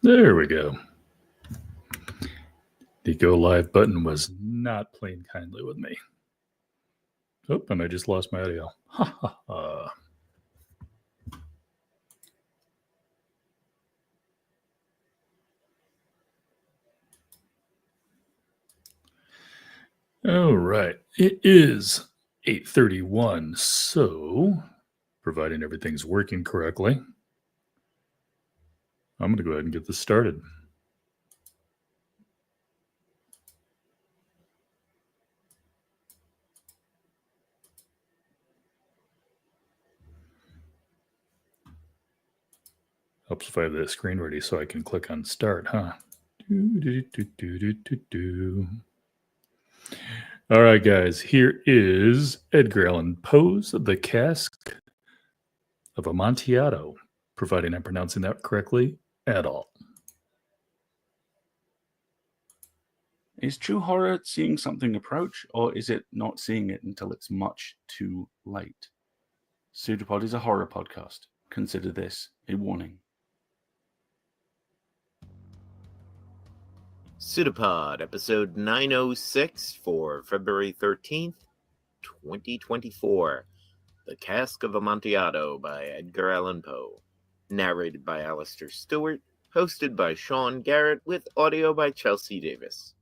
There we go. The go live button was not playing kindly with me. Oh, and I just lost my audio. Ha ha ha. All right. It is 8:31, so providing everything's working correctly, I'm going to go ahead and get this started. Helps if I have the screen ready so I can click on start, huh? All right, guys, here is Edgar Allan Poe's The Cast of Amontillado, providing I'm pronouncing that correctly at all. Is true horror seeing something approach, or is it not seeing it until it's much too late? Pseudopod is a horror podcast. Consider this a warning. Pseudopod, episode 906 for February 13th, 2024. The Cast of Amontillado by Edgar Allan Poe. Narrated by Alasdair Stuart. Hosted by Sean Garrett with audio by Chelsea Davis.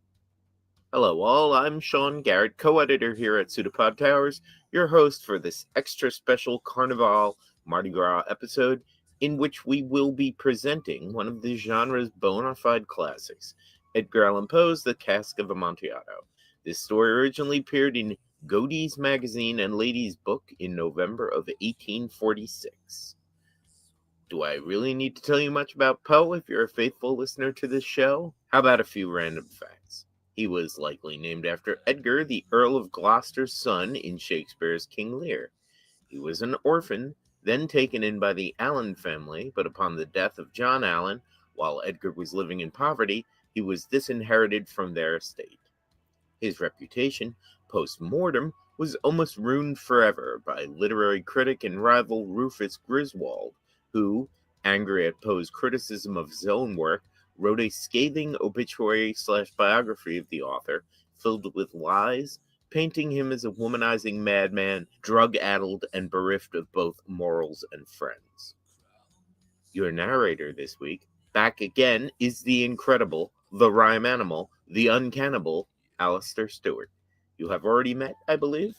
Hello all, I'm Sean Garrett, co-editor here at Pseudopod Towers, your host for this extra special Carnival Mardi Gras episode in which we will be presenting one of the genre's bona fide classics, Edgar Allan Poe's The Cast of Amontillado. This story originally appeared in Godey's Magazine and Lady's Book in November of 1846. Do I really need to tell you much about Poe if you're a faithful listener to this show? How about a few random facts? He was likely named after Edgar, the Earl of Gloucester's son in Shakespeare's King Lear. He was an orphan, then taken in by the Allan family, but upon the death of John Allan, while Edgar was living in poverty, he was disinherited from their estate. His reputation, post-mortem, was almost ruined forever by literary critic and rival Rufus Griswold, who, angry at Poe's criticism of his own work, wrote a scathing obituary/biography of the author, filled with lies, painting him as a womanizing madman, drug-addled and bereft of both morals and friends. Your narrator this week, back again, is the incredible, the rhyme animal, the uncannibal, Alasdair Stuart. You have already met, I believe?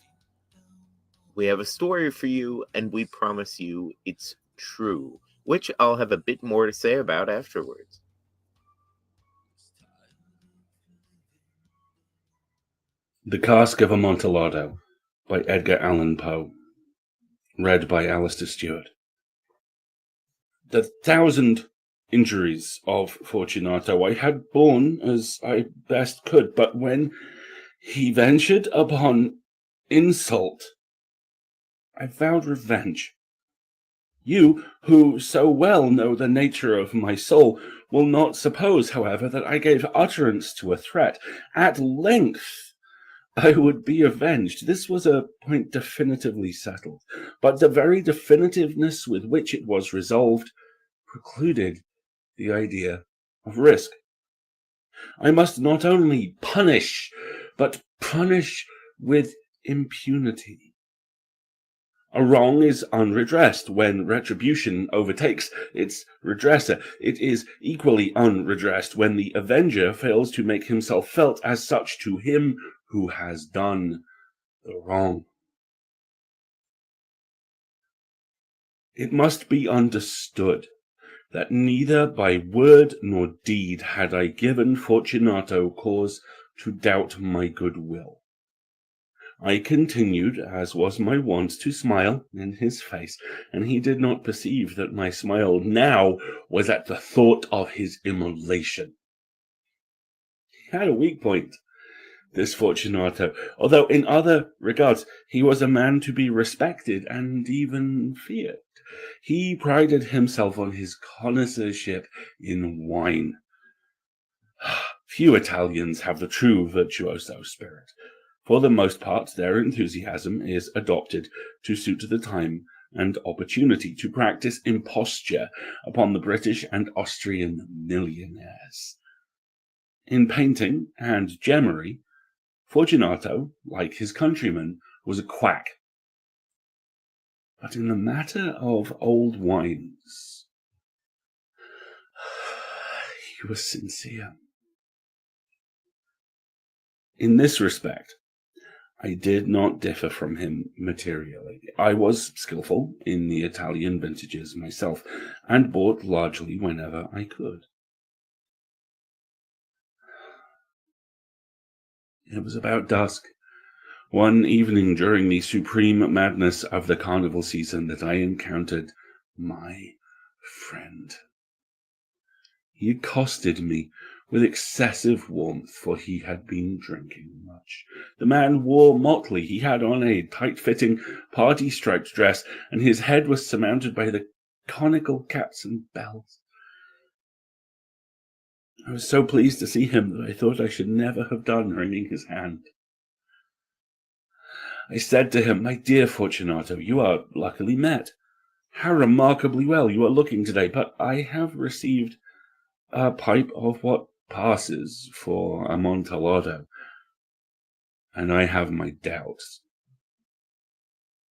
We have a story for you, and we promise you it's true, which I'll have a bit more to say about afterwards. The Cast of Amontillado by Edgar Allan Poe. Read by Alasdair Stuart. The 1,000 injuries of Fortunato I had borne as I best could, but when he ventured upon insult, I vowed revenge. You, who so well know the nature of my soul, will not suppose, however, that I gave utterance to a threat. At length I would be avenged. This was a point definitively settled, but the very definitiveness with which it was resolved precluded the idea of risk. I must not only punish, but punish with impunity. A wrong is unredressed when retribution overtakes its redresser. It is equally unredressed when the avenger fails to make himself felt as such to him who has done the wrong. It must be understood that neither by word nor deed had I given Fortunato cause to doubt my goodwill. I continued, as was my wont, to smile in his face, and he did not perceive that my smile now was at the thought of his immolation. He had a weak point, this Fortunato, although in other regards he was a man to be respected and even feared. He prided himself on his connoisseurship in wine. Few Italians have the true virtuoso spirit. For the most part, their enthusiasm is adopted to suit the time and opportunity to practice imposture upon the British and Austrian millionaires. In painting and gemmery, Fortunato, like his countrymen, was a quack. But in the matter of old wines, he was sincere. In this respect, I did not differ from him materially. I was skillful in the Italian vintages myself, and bought largely whenever I could. It was about dusk, one evening during the supreme madness of the carnival season, that I encountered my friend. He accosted me with excessive warmth, for he had been drinking much. The man wore motley. He had on a tight-fitting, party-striped dress, and his head was surmounted by the conical caps and bells. I was so pleased to see him that I thought I should never have done wringing his hand. I said to him, "My dear Fortunato, you are luckily met. How remarkably well you are looking today, but I have received a pipe of what passes for Amontillado, and I have my doubts."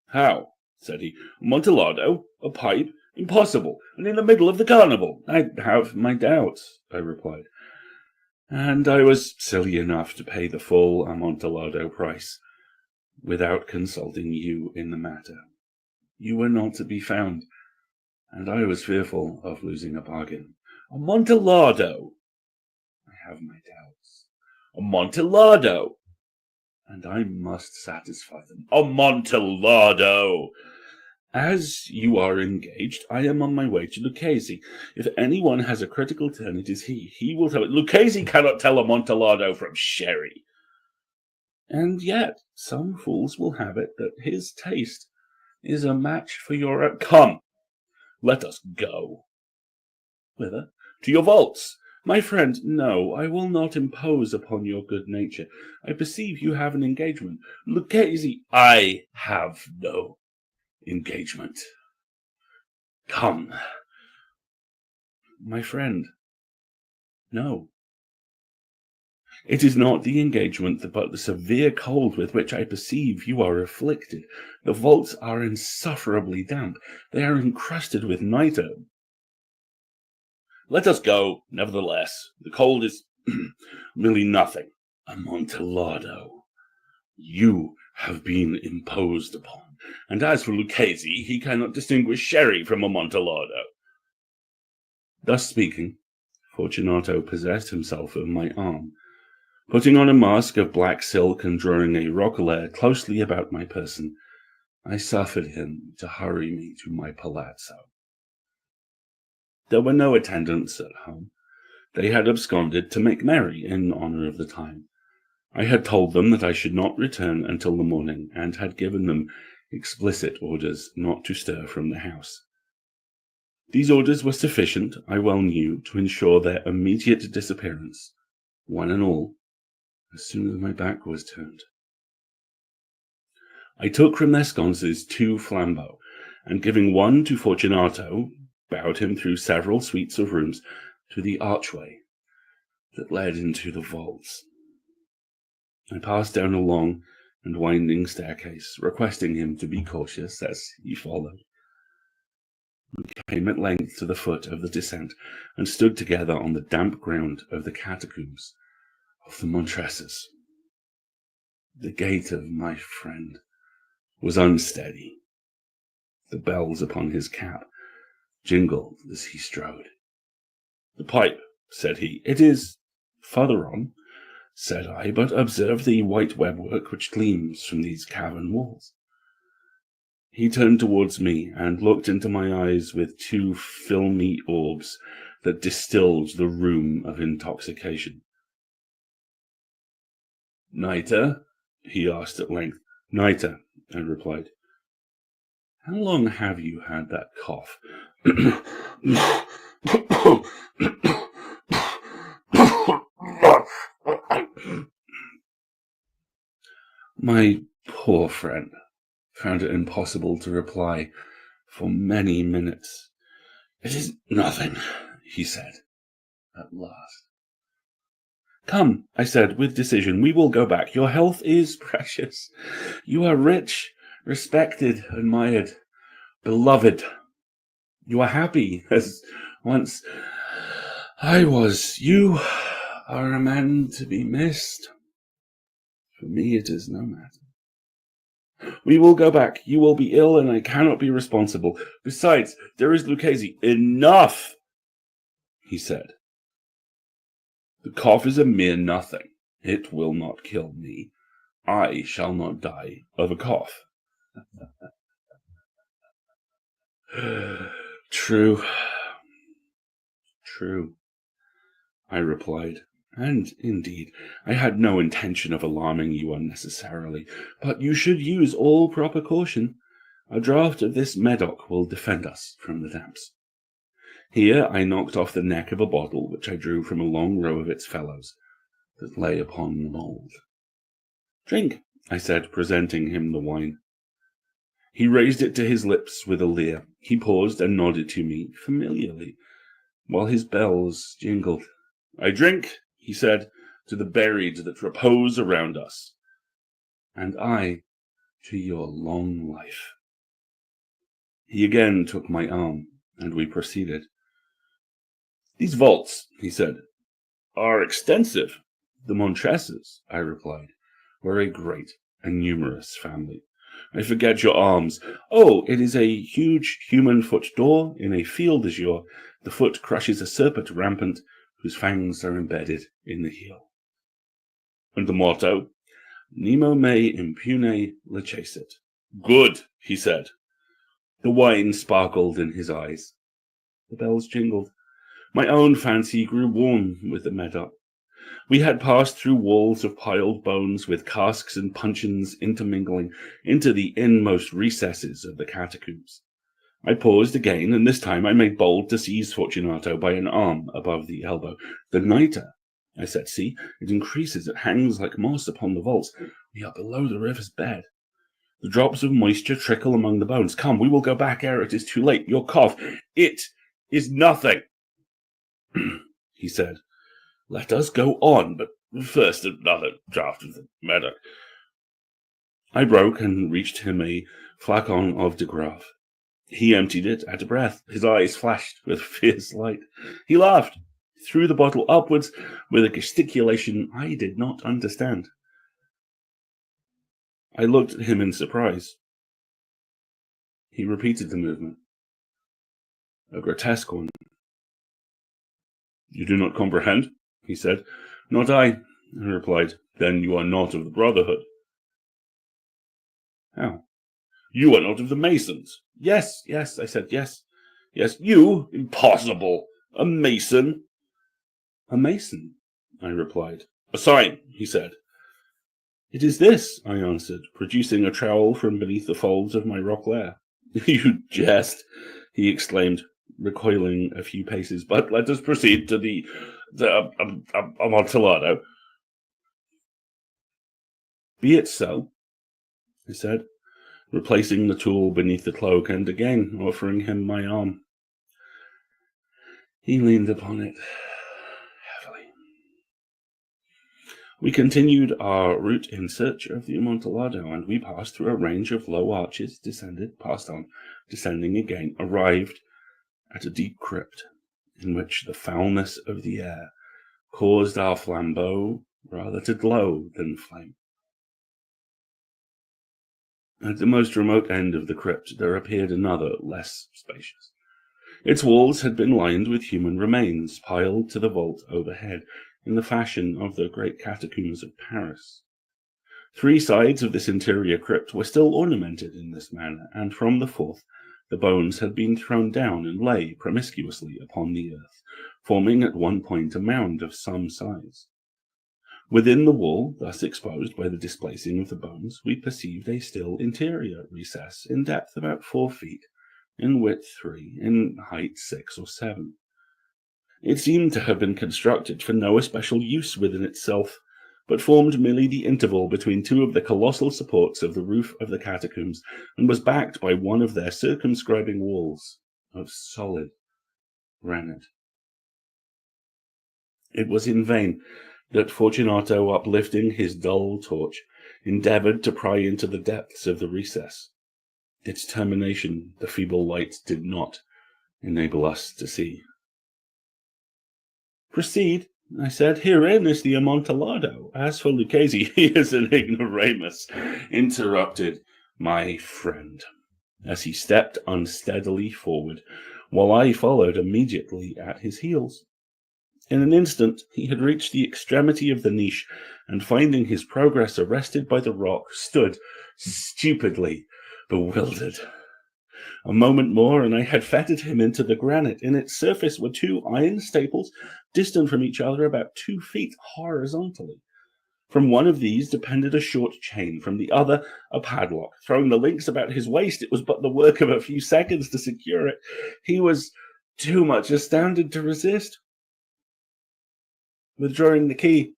"How?" said he. "Amontillado? A pipe? Impossible, and in the middle of the carnival." "I have my doubts," I replied, "and I was silly enough to pay the full Amontillado price without consulting you in the matter. You were not to be found, and I was fearful of losing a bargain." "Amontillado!" "I have my doubts." "Amontillado!" "And I must satisfy them." "Amontillado!" "As you are engaged, I am on my way to Lucchese. If anyone has a critical turn, it is he. He will tell it. Lucchese cannot tell Amontillado from sherry. And yet some fools will have it that his taste is a match for your... Come, let us go." "Whither?" "To your vaults." "My friend, no, I will not impose upon your good nature. I perceive you have an engagement." "Lucchese..." "I have no engagement. Come." "My friend, no. It is not the engagement, but the severe cold with which I perceive you are afflicted. The vaults are insufferably damp. They are encrusted with nitre." "Let us go, nevertheless. The cold is really nothing." "Amontillado, you have been imposed upon. And as for Lucchese, he cannot distinguish sherry from Amontillado." Thus speaking, Fortunato possessed himself of my arm. Putting on a mask of black silk and drawing a roquelaire closely about my person, I suffered him to hurry me to my palazzo. There were no attendants at home. They had absconded to make merry in honor of the time. I had told them that I should not return until the morning, and had given them explicit orders not to stir from the house. These orders were sufficient, I well knew, to ensure their immediate disappearance, one and all, as soon as my back was turned. I took from their sconces 2 flambeaux, and giving one to Fortunato, bowed him through several suites of rooms to the archway that led into the vaults. I passed down a long and winding staircase, requesting him to be cautious as he followed. We came at length to the foot of the descent, and stood together on the damp ground of the catacombs of the Montresors. The gait of my friend was unsteady. The bells upon his cap jingled as he strode. "The pipe," said he. "It is farther on," said I, "but observe the white webwork which gleams from these cavern walls." He turned towards me and looked into my eyes with 2 filmy orbs that distilled the rheum of intoxication. "Nitre?" he asked at length. "Nitre," I replied. "How long have you had that cough?" My poor friend found it impossible to reply, for many minutes. "It is nothing," he said, at last. "Come," I said with decision, "we will go back. Your health is precious. You are rich, respected, admired, beloved. You are happy, as once I was. You are a man to be missed. For me it is no matter. We will go back. You will be ill, and I cannot be responsible. Besides, there is Lucchese." "Enough," he said. "The cough is a mere nothing. It will not kill me. I shall not die of a cough." True, I replied. "And, indeed, I had no intention of alarming you unnecessarily, but you should use all proper caution. A draught of this Medoc will defend us from the damps." Here I knocked off the neck of a bottle which I drew from a long row of its fellows that lay upon the mould. "Drink," I said, presenting him the wine. He raised it to his lips with a leer. He paused and nodded to me familiarly, while his bells jingled. "I drink," he said, "to the buried that repose around us, and I to your long life." He again took my arm, and we proceeded. "These vaults," he said, "are extensive." "The Montresors," I replied, "were a great and numerous family. I forget your arms. Oh, it is a huge human foot door in a field azure. The foot crushes a serpent rampant, whose fangs are embedded in the heel." "And the motto?" "Nemo me impune licet." "Good," he said. The wine sparkled in his eyes. The bells jingled. My own fancy grew warm with the Medoc. We had passed through walls of piled bones, with casks and puncheons intermingling, into the inmost recesses of the catacombs. I paused again, and this time I made bold to seize Fortunato by an arm above the elbow. "The nitre," I said, "see, it increases, it hangs like moss upon the vaults. We are below the river's bed. The drops of moisture trickle among the bones. Come, we will go back ere it is too late. Your cough, it is nothing," he said. "Let us go on, but first another draught of the Medoc." I broke and reached him a flacon of de Grave. He emptied it at a breath. His eyes flashed with fierce light. He laughed, threw the bottle upwards with a gesticulation I did not understand. I looked at him in surprise. He repeated the movement, a grotesque one. "You do not comprehend?" he said. "Not I," I replied. "Then you are not of the Brotherhood." "How?" "You are not of the Masons." Yes, I said, yes. "You? Impossible! A Mason?" "A Mason," I replied. "A sign," he said. "It is this," I answered, producing a trowel from beneath the folds of my roquelaire. "You jest," he exclaimed, recoiling a few paces. "But let us proceed to the Amontillado." "Be it so," I said, replacing the tool beneath the cloak and again offering him my arm. He leaned upon it heavily. We continued our route in search of the Amontillado, and we passed through a range of low arches, descended, passed on, descending again, arrived at a deep crypt, in which the foulness of the air caused our flambeau rather to glow than flame. At the most remote end of the crypt there appeared another, less spacious. Its walls had been lined with human remains, piled to the vault overhead, in the fashion of the great catacombs of Paris. 3 sides of this interior crypt were still ornamented in this manner, and from the 4th the bones had been thrown down and lay promiscuously upon the earth, forming at one point a mound of some size. Within the wall, thus exposed by the displacing of the bones, we perceived a still interior recess, in depth about 4 feet, in width 3, in height 6 or 7. It seemed to have been constructed for no especial use within itself, but formed merely the interval between two of the colossal supports of the roof of the catacombs, and was backed by one of their circumscribing walls of solid granite. It was in vain that Fortunato, uplifting his dull torch, endeavoured to pry into the depths of the recess. Its termination the feeble light did not enable us to see. "Proceed," I said. "Herein is the Amontillado. As for Lucchese, he is an ignoramus," interrupted my friend, as he stepped unsteadily forward, while I followed immediately at his heels. In an instant he had reached the extremity of the niche, and finding his progress arrested by the rock, stood stupidly bewildered. A moment more, and I had fettered him into the granite. In its surface were two iron staples, distant from each other about 2 feet horizontally. From one of these depended a short chain, from the other a padlock. Throwing the links about his waist, it was but the work of a few seconds to secure it. He was too much astounded to resist. Withdrawing the key,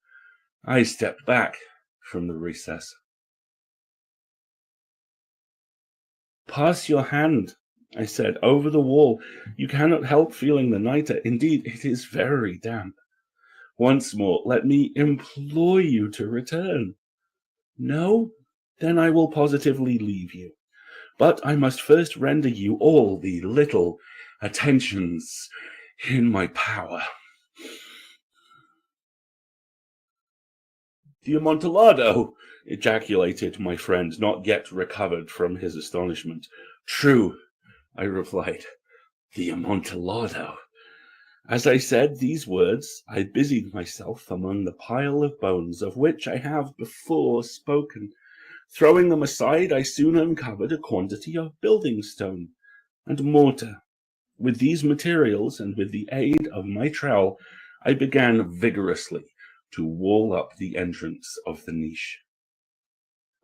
I stepped back from the recess. "Pass your hand," I said, "over the wall. You cannot help feeling the nitre. Indeed, it is very damp. Once more, let me implore you to return. No? Then I will positively leave you. But I must first render you all the little attentions in my power." "The Amontillado!" ejaculated my friend, not yet recovered from his astonishment. "True," I replied, "the Amontillado." As I said these words, I busied myself among the pile of bones of which I have before spoken. Throwing them aside, I soon uncovered a quantity of building stone and mortar. With these materials, and with the aid of my trowel, I began vigorously to wall up the entrance of the niche.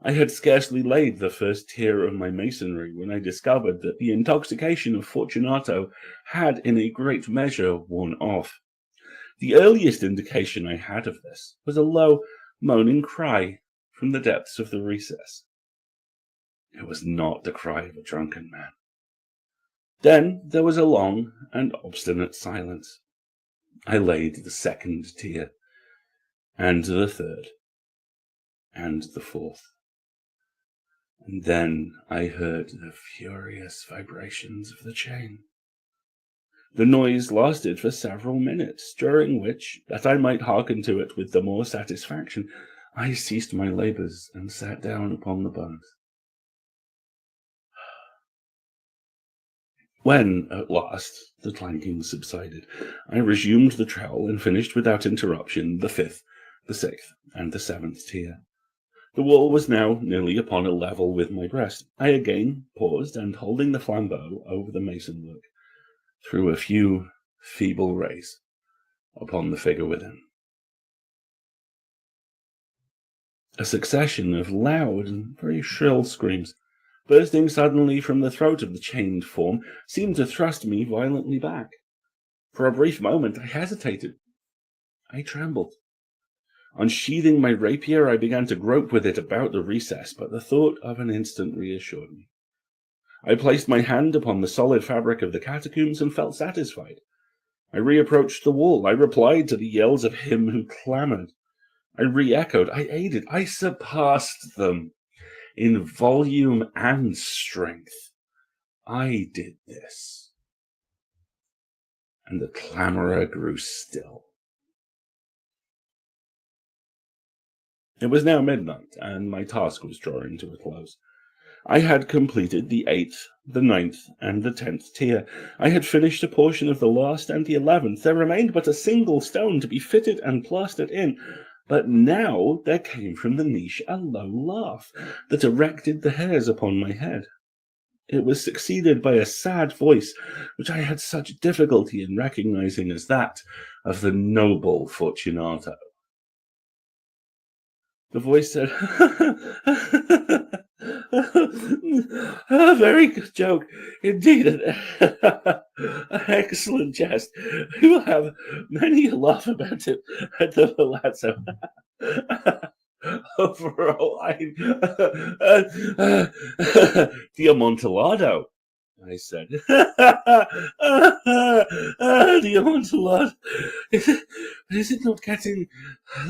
I had scarcely laid the first tier of my masonry when I discovered that the intoxication of Fortunato had in a great measure worn off. The earliest indication I had of this was a low, moaning cry from the depths of the recess. It was not the cry of a drunken man. Then there was a long and obstinate silence. I laid the second tier, and the third, and the fourth. And then I heard the furious vibrations of the chain. The noise lasted for several minutes, during which, that I might hearken to it with the more satisfaction, I ceased my labours and sat down upon the bones. When, at last, the clanking subsided, I resumed the trowel and finished without interruption the 5th, the 6th, and the 7th tier. The wall was now nearly upon a level with my breast. I again paused, and holding the flambeau over the mason work, threw a few feeble rays upon the figure within. A succession of loud and very shrill screams, bursting suddenly from the throat of the chained form, seemed to thrust me violently back. For a brief moment I hesitated. I trembled. Unsheathing my rapier, I began to grope with it about the recess, but the thought of an instant reassured me. I placed my hand upon the solid fabric of the catacombs and felt satisfied. I reapproached the wall. I replied to the yells of him who clamoured. I re-echoed. I aided. I surpassed them in volume and strength. I did this. And the clamourer grew still. It was now midnight, and my task was drawing to a close. I had completed the 8th, the 9th, and the 10th tier. I had finished a portion of the last and the 11th. There remained but a single stone to be fitted and plastered in. But now there came from the niche a low laugh that erected the hairs upon my head. It was succeeded by a sad voice, which I had such difficulty in recognizing as that of the noble Fortunato. The voice said, "A very good joke, indeed, an excellent jest. We will have many a laugh about it at the palazzo." Overall, the Amontillado, I said. The Amontillado. Is it not getting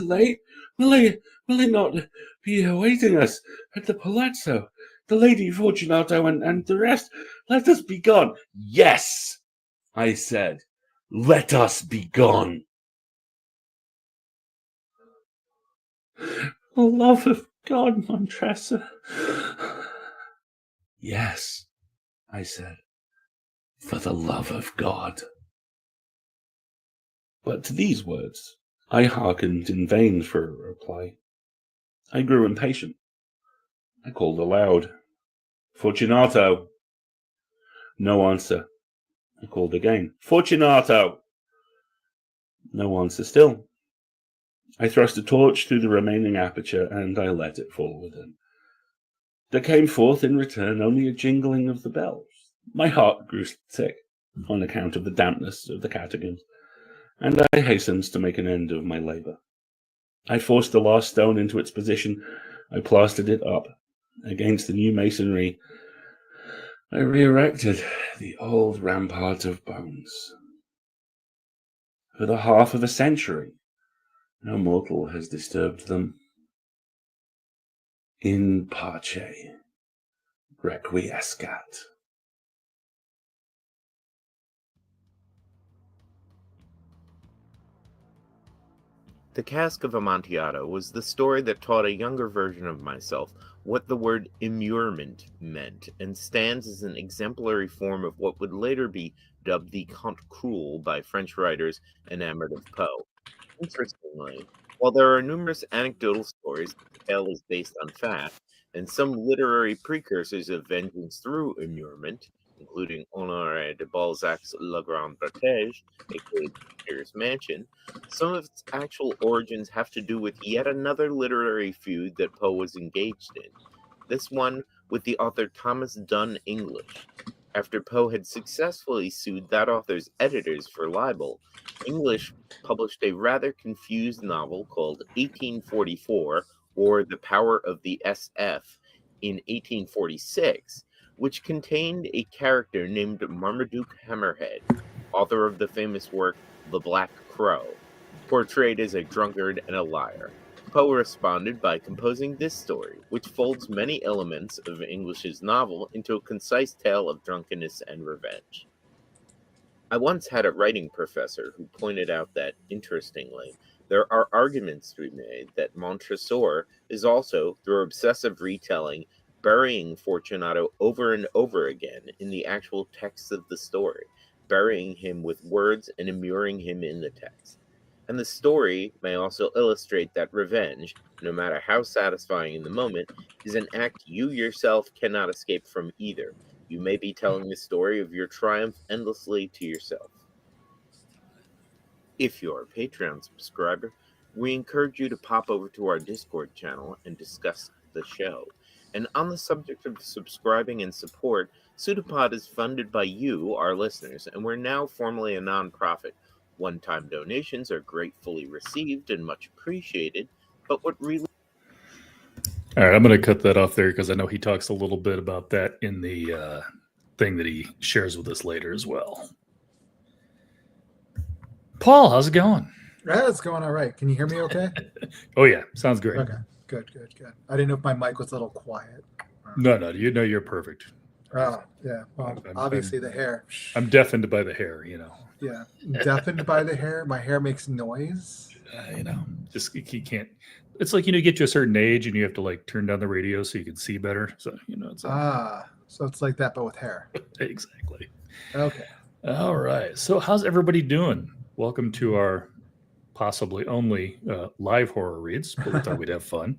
late? Will it not be awaiting us at the palazzo? The Lady Fortunato and the rest? Let us be gone. Yes, I said. Let us be gone. For the love of God, Montressa. Yes, I said. For the love of God. But to these words, I hearkened in vain for a reply. I grew impatient. I called aloud. Fortunato. No answer. I called again. Fortunato. No answer still. I thrust a torch through the remaining aperture, and I let it fall within. There came forth in return only a jingling of the bells. My heart grew sick on account of the dampness of the catacombs, and I hastened to make an end of my labour. I forced the last stone into its position. I plastered it up against the new masonry. I re-erected the old rampart of bones. For the half of a century, no mortal has disturbed them. In pace requiescat. The Cask of Amontillado was the story that taught a younger version of myself what the word immurement meant, and stands as an exemplary form of what would later be dubbed the Conte Cruel by French writers enamored of Poe. Interestingly, while there are numerous anecdotal stories that the tale is based on fact, and some literary precursors of vengeance through immurement, including Honoré de Balzac's La Grande Bretège, aka Peter's Mansion, some of its actual origins have to do with yet another literary feud that Poe was engaged in, this one with the author Thomas Dunn English. After Poe had successfully sued that author's editors for libel, English published a rather confused novel called 1844, or The Power of the SF, in 1846, which contained a character named Marmaduke Hammerhead, author of the famous work The Black Crow, portrayed as a drunkard and a liar. Poe responded by composing this story, which folds many elements of English's novel into a concise tale of drunkenness and revenge. I once had a writing professor who pointed out that, interestingly, there are arguments to be made that Montresor is also, through obsessive retelling, burying Fortunato over and over again in the actual text of the story, burying him with words and immuring him in the text. And the story may also illustrate that revenge, no matter how satisfying in the moment, is an act you yourself cannot escape from either. You may be telling the story of your triumph endlessly to yourself. If you're a Patreon subscriber, we encourage you to pop over to our Discord channel and discuss the show. And on the subject of subscribing and support, Pseudopod is funded by you, our listeners, and we're now formally a nonprofit. One-time donations are gratefully received and much appreciated, but what really... All right, I'm going to cut that off there because I know he talks a little bit about that in the thing that he shares with us later as well. Paul, how's it going? It's going all right. Can you hear me okay? Oh, yeah. Sounds great. Okay. Good. I didn't know if my mic was a little quiet. No, you know you're perfect. Oh, yeah. Well, obviously the hair. I'm deafened by the hair, you know. Yeah. Deafened by the hair. My hair makes noise. Just you can't. It's like, you get to a certain age and you have to like turn down the radio so you can see better. So, it's so it's like that, but with hair. Exactly. Okay. All right. So how's everybody doing? Welcome to our possibly only live horror reads, but we thought we'd have fun.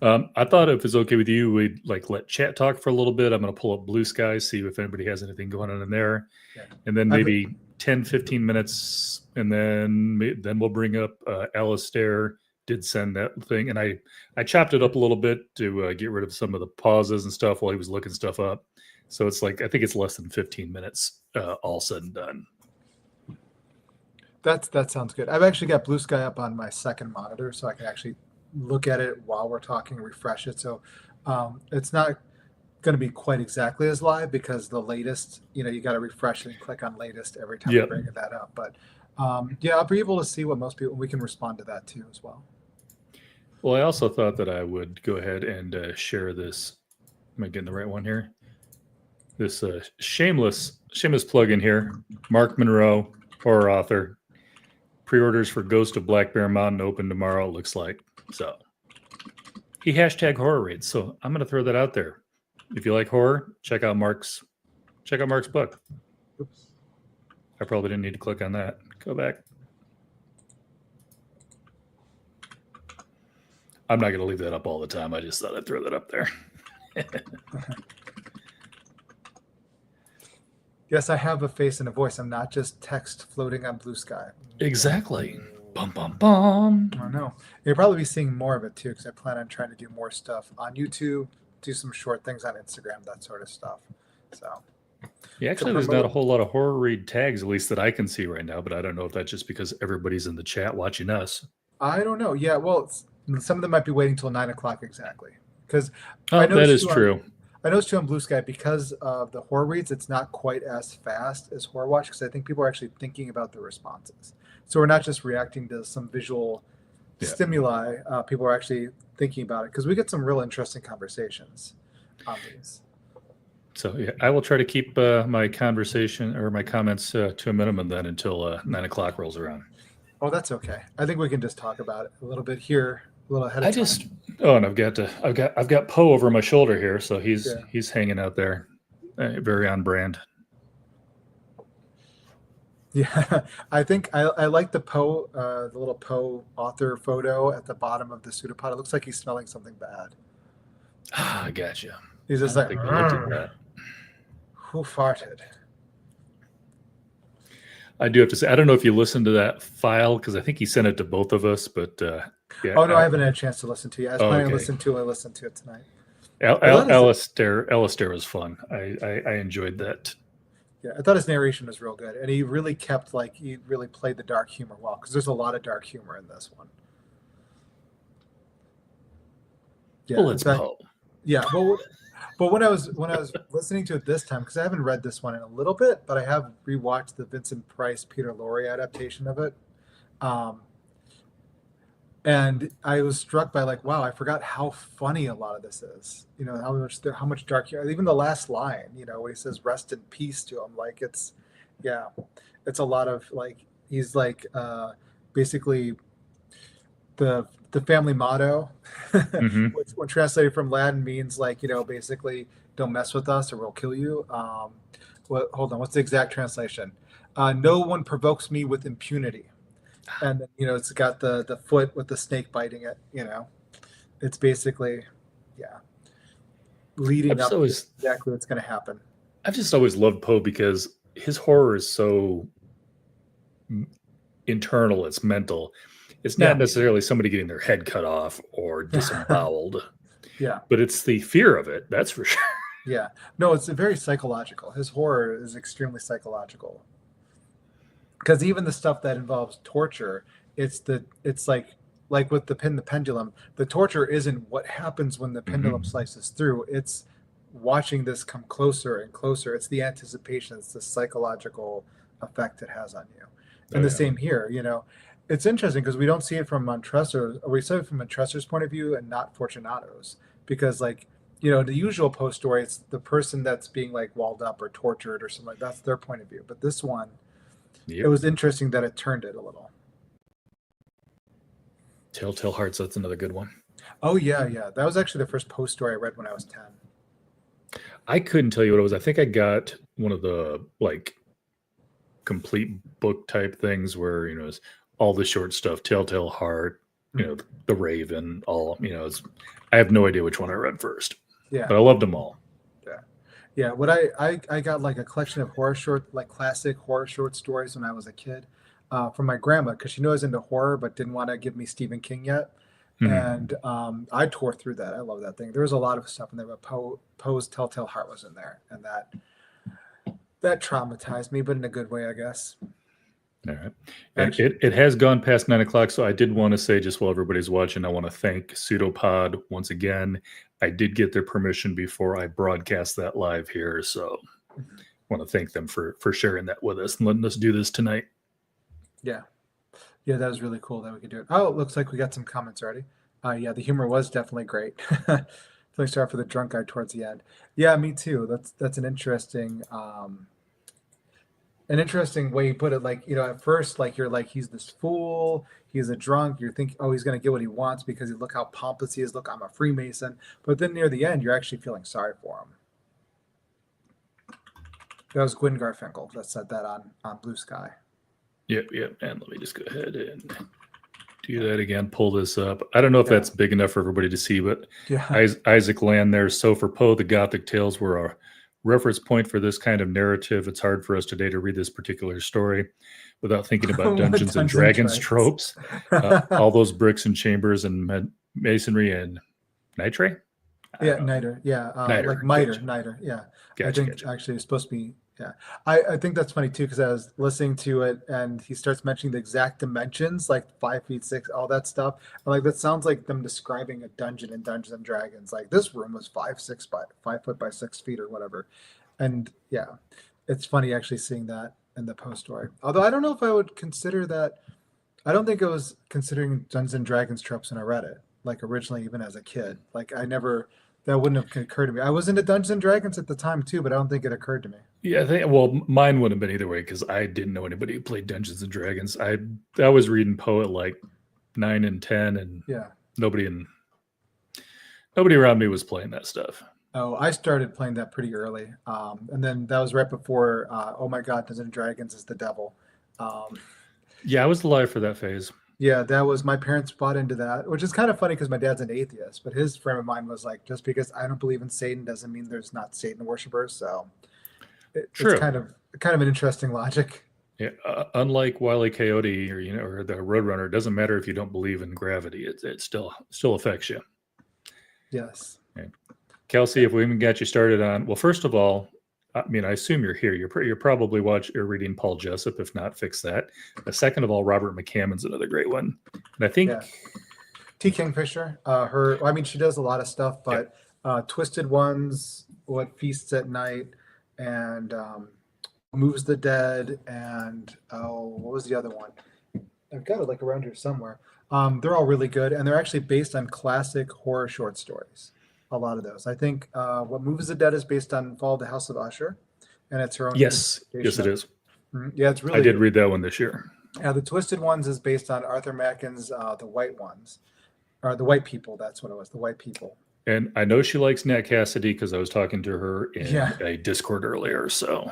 I thought if it's okay with you, we'd let chat talk for a little bit. I'm going to pull up Bluesky, see if anybody has anything going on in there. Yeah. And then maybe 10, 15 minutes, and then we'll bring up Alasdair did send that thing. And I chopped it up a little bit to get rid of some of the pauses and stuff while he was looking stuff up. So it's I think it's less than 15 minutes all said and done. That sounds good. I've actually got Bluesky up on my second monitor, so I can actually look at it while we're talking, refresh it. So it's not going to be quite exactly as live because the latest, you got to refresh and click on latest every time you bring that up. But yeah, I'll be able to see what most people. We can respond to that too as well. Well, I also thought that I would go ahead and share this. Am I getting the right one here? This shameless plug in here. Mark Monroe, horror author. Pre-orders for Ghost of Black Bear Mountain open tomorrow, it looks like. So he hashtag horror reads. So I'm going to throw that out there. If you like horror, check out Mark's book. Oops. I probably didn't need to click on that. Go back. I'm not going to leave that up all the time. I just thought I'd throw that up there. Yes, I have a face and a voice. I'm not just text floating on Bluesky. Exactly. Bum, bum, bum. I know. You'll probably be seeing more of it too, because I plan on trying to do more stuff on YouTube, do some short things on Instagram, that sort of stuff. So, yeah, actually, there's not a whole lot of horror read tags, at least that I can see right now. But I don't know if that's just because everybody's in the chat watching us. I don't know. Yeah, well, some of them might be waiting till 9 o'clock exactly. Because that is true. I noticed too on Bluesky, because of the horror reads, it's not quite as fast as Horror Watch, because I think people are actually thinking about the responses. So we're not just reacting to some visual stimuli. People are actually thinking about it, because we get some real interesting conversations on these. So yeah, I will try to keep my conversation or my comments to a minimum then until 9 o'clock rolls around. Oh, that's okay. I think we can just talk about it a little bit here, a little ahead of time. And I've got Poe over my shoulder here, so he's hanging out there, very on brand. Yeah, I think I like the Poe, the little Poe author photo at the bottom of the pseudopod. It looks like he's smelling something bad. I gotcha. He's just like, that. Who farted? I do have to say, I don't know if you listened to that file, because I think he sent it to both of us, but yeah. Oh, no, I haven't had a chance to listen to it. I was planning to listen to it. I listened to it tonight. Alasdair was fun. I enjoyed that. Yeah, I thought his narration was real good. And he really he really played the dark humor well, because there's a lot of dark humor in this one. Yeah, well, it's Poe. Yeah, well, but when I was listening to it this time, because I haven't read this one in a little bit, but I have rewatched the Vincent Price Peter Lorre adaptation of it, and I was struck by wow, I forgot how funny a lot of this is. How much dark humor. Even the last line, when he says "rest in peace" to him, it's a lot of he's basically the family motto, which when translated from Latin means basically don't mess with us or we'll kill you. Hold on, what's the exact translation? No one provokes me with impunity. And then, it's got the foot with the snake biting it, It's basically, leading up to exactly what's going to happen. I've just always loved Poe because his horror is so internal, it's mental. It's not necessarily somebody getting their head cut off or disemboweled. But it's the fear of it, that's for sure. Yeah. No, it's very psychological. His horror is extremely psychological. Because even the stuff that involves torture, it's like with the pendulum, the torture isn't what happens when the pendulum slices through. It's watching this come closer and closer. It's the anticipation. It's the psychological effect it has on you. And same here, It's interesting because we don't see it from Montresor, or we see it from Montresor's point of view and not Fortunato's. Because the usual Poe story, it's the person that's being walled up or tortured or something that's their point of view. But this one, it was interesting that it turned it a little. Telltale Hearts, that's another good one. Oh, yeah. That was actually the first Poe story I read when I was 10. I couldn't tell you what it was. I think I got one of the complete book type things where, it's all the short stuff, Telltale Heart, The Raven, all, I have no idea which one I read first. Yeah. But I loved them all. Yeah, what I got a collection of classic horror short stories when I was a kid from my grandma, because she knew I was into horror but didn't want to give me Stephen King yet. And I tore through that. I love that thing. There was a lot of stuff in there, but Poe's Telltale Heart was in there, and that traumatized me, but in a good way, I guess. All right. And it has gone past 9 o'clock, so I did want to say, just while everybody's watching, I want to thank Pseudopod once again. I did get their permission before I broadcast that live here, so I want to thank them for sharing that with us and letting us do this tonight. Yeah. Yeah, that was really cool that we could do it. Oh, it looks like we got some comments already. Yeah, the humor was definitely great. Definitely start for the drunk guy towards the end. Yeah, me too. That's an interesting way you put it. Like, at first, like, you're like, he's this fool, he's a drunk, you're thinking, oh, he's gonna get what he wants because look how pompous he is, look, I'm a Freemason. But then near the end, you're actually feeling sorry for him. That was Gwyn Garfinkel that said that on Bluesky. Yep. And let me just go ahead and do that again. Pull this up. I don't know if that's big enough for everybody to see, but Isaac Land there. So for Poe, the Gothic tales were a reference point for this kind of narrative. It's hard for us today to read this particular story without thinking about Dungeons and Dragons tropes. All those bricks and chambers and masonry and nitre. Niter. Yeah, Niter. Like miter. Niter. Yeah, Gotcha, I think actually it's supposed to be. Yeah, I think that's funny too because I was listening to it and he starts mentioning the exact dimensions, like 5 feet 6, all that stuff. I'm like, that sounds like them describing a dungeon in Dungeons and Dragons. Like this room was 5 foot by 6 feet or whatever. And yeah, it's funny actually seeing that in the Poe story. Although I don't know if I would consider that. I don't think I was considering Dungeons and Dragons tropes when I read it, like originally, even as a kid. Like that wouldn't have occurred to me. I was into Dungeons and Dragons at the time too, but I don't think it occurred to me. Yeah, well, mine wouldn't have been either way because I didn't know anybody who played Dungeons and Dragons. I was reading Poe at like 9 and 10, and nobody around me was playing that stuff. Oh, I started playing that pretty early, and then that was right before. Oh my God, Dungeons and Dragons is the devil. Yeah, I was alive for that phase. Yeah, that was my parents bought into that, which is kind of funny because my dad's an atheist, but his frame of mind was like, just because I don't believe in Satan doesn't mean there's not Satan worshipers. So it's kind of an interesting logic. Yeah, unlike Wile E. Coyote or the Roadrunner, it doesn't matter if you don't believe in gravity; it still affects you. Yes. Okay. Kelsey, if we even got you started on, well, first of all, I mean, I assume you're here. You're probably reading Paul Jessup. If not, fix that. Second of all, Robert McCammon's another great one, and I think T. Kingfisher. She does a lot of stuff, but Twisted Ones, What Feasts at Night, and Moves the Dead, and what was the other one? I've got it like around here somewhere. They're all really good, and they're actually based on classic horror short stories. A lot of those. I think What Moves the Dead is based on Fall of the House of Usher, and it's her own. Yes, it is. Mm-hmm. Yeah, it's really. I did read that one this year. Yeah, the Twisted Ones is based on Arthur Macken's The White Ones, or The White People. That's what it was. The White People. And I know she likes Nat Cassidy because I was talking to her in a Discord earlier. So.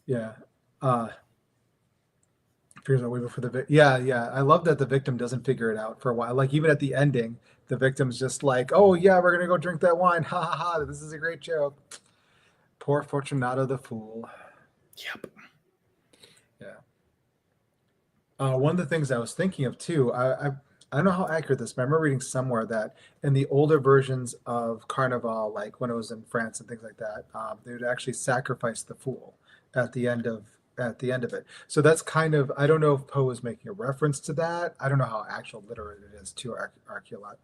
Yeah. Fears are way before the victim. Yeah. I love that the victim doesn't figure it out for a while. Like even at the ending, the victim's just like, "Oh yeah, we're gonna go drink that wine. Ha ha ha! This is a great joke." Poor Fortunato the fool. Yep. Yeah. One of the things I was thinking of too, I don't know how accurate this, but I remember reading somewhere that in the older versions of Carnival, like when it was in France and things like that, they would actually sacrifice the fool at the end of it. So that's kind of, I don't know if Poe is making a reference to that. I don't know how actual literate it is to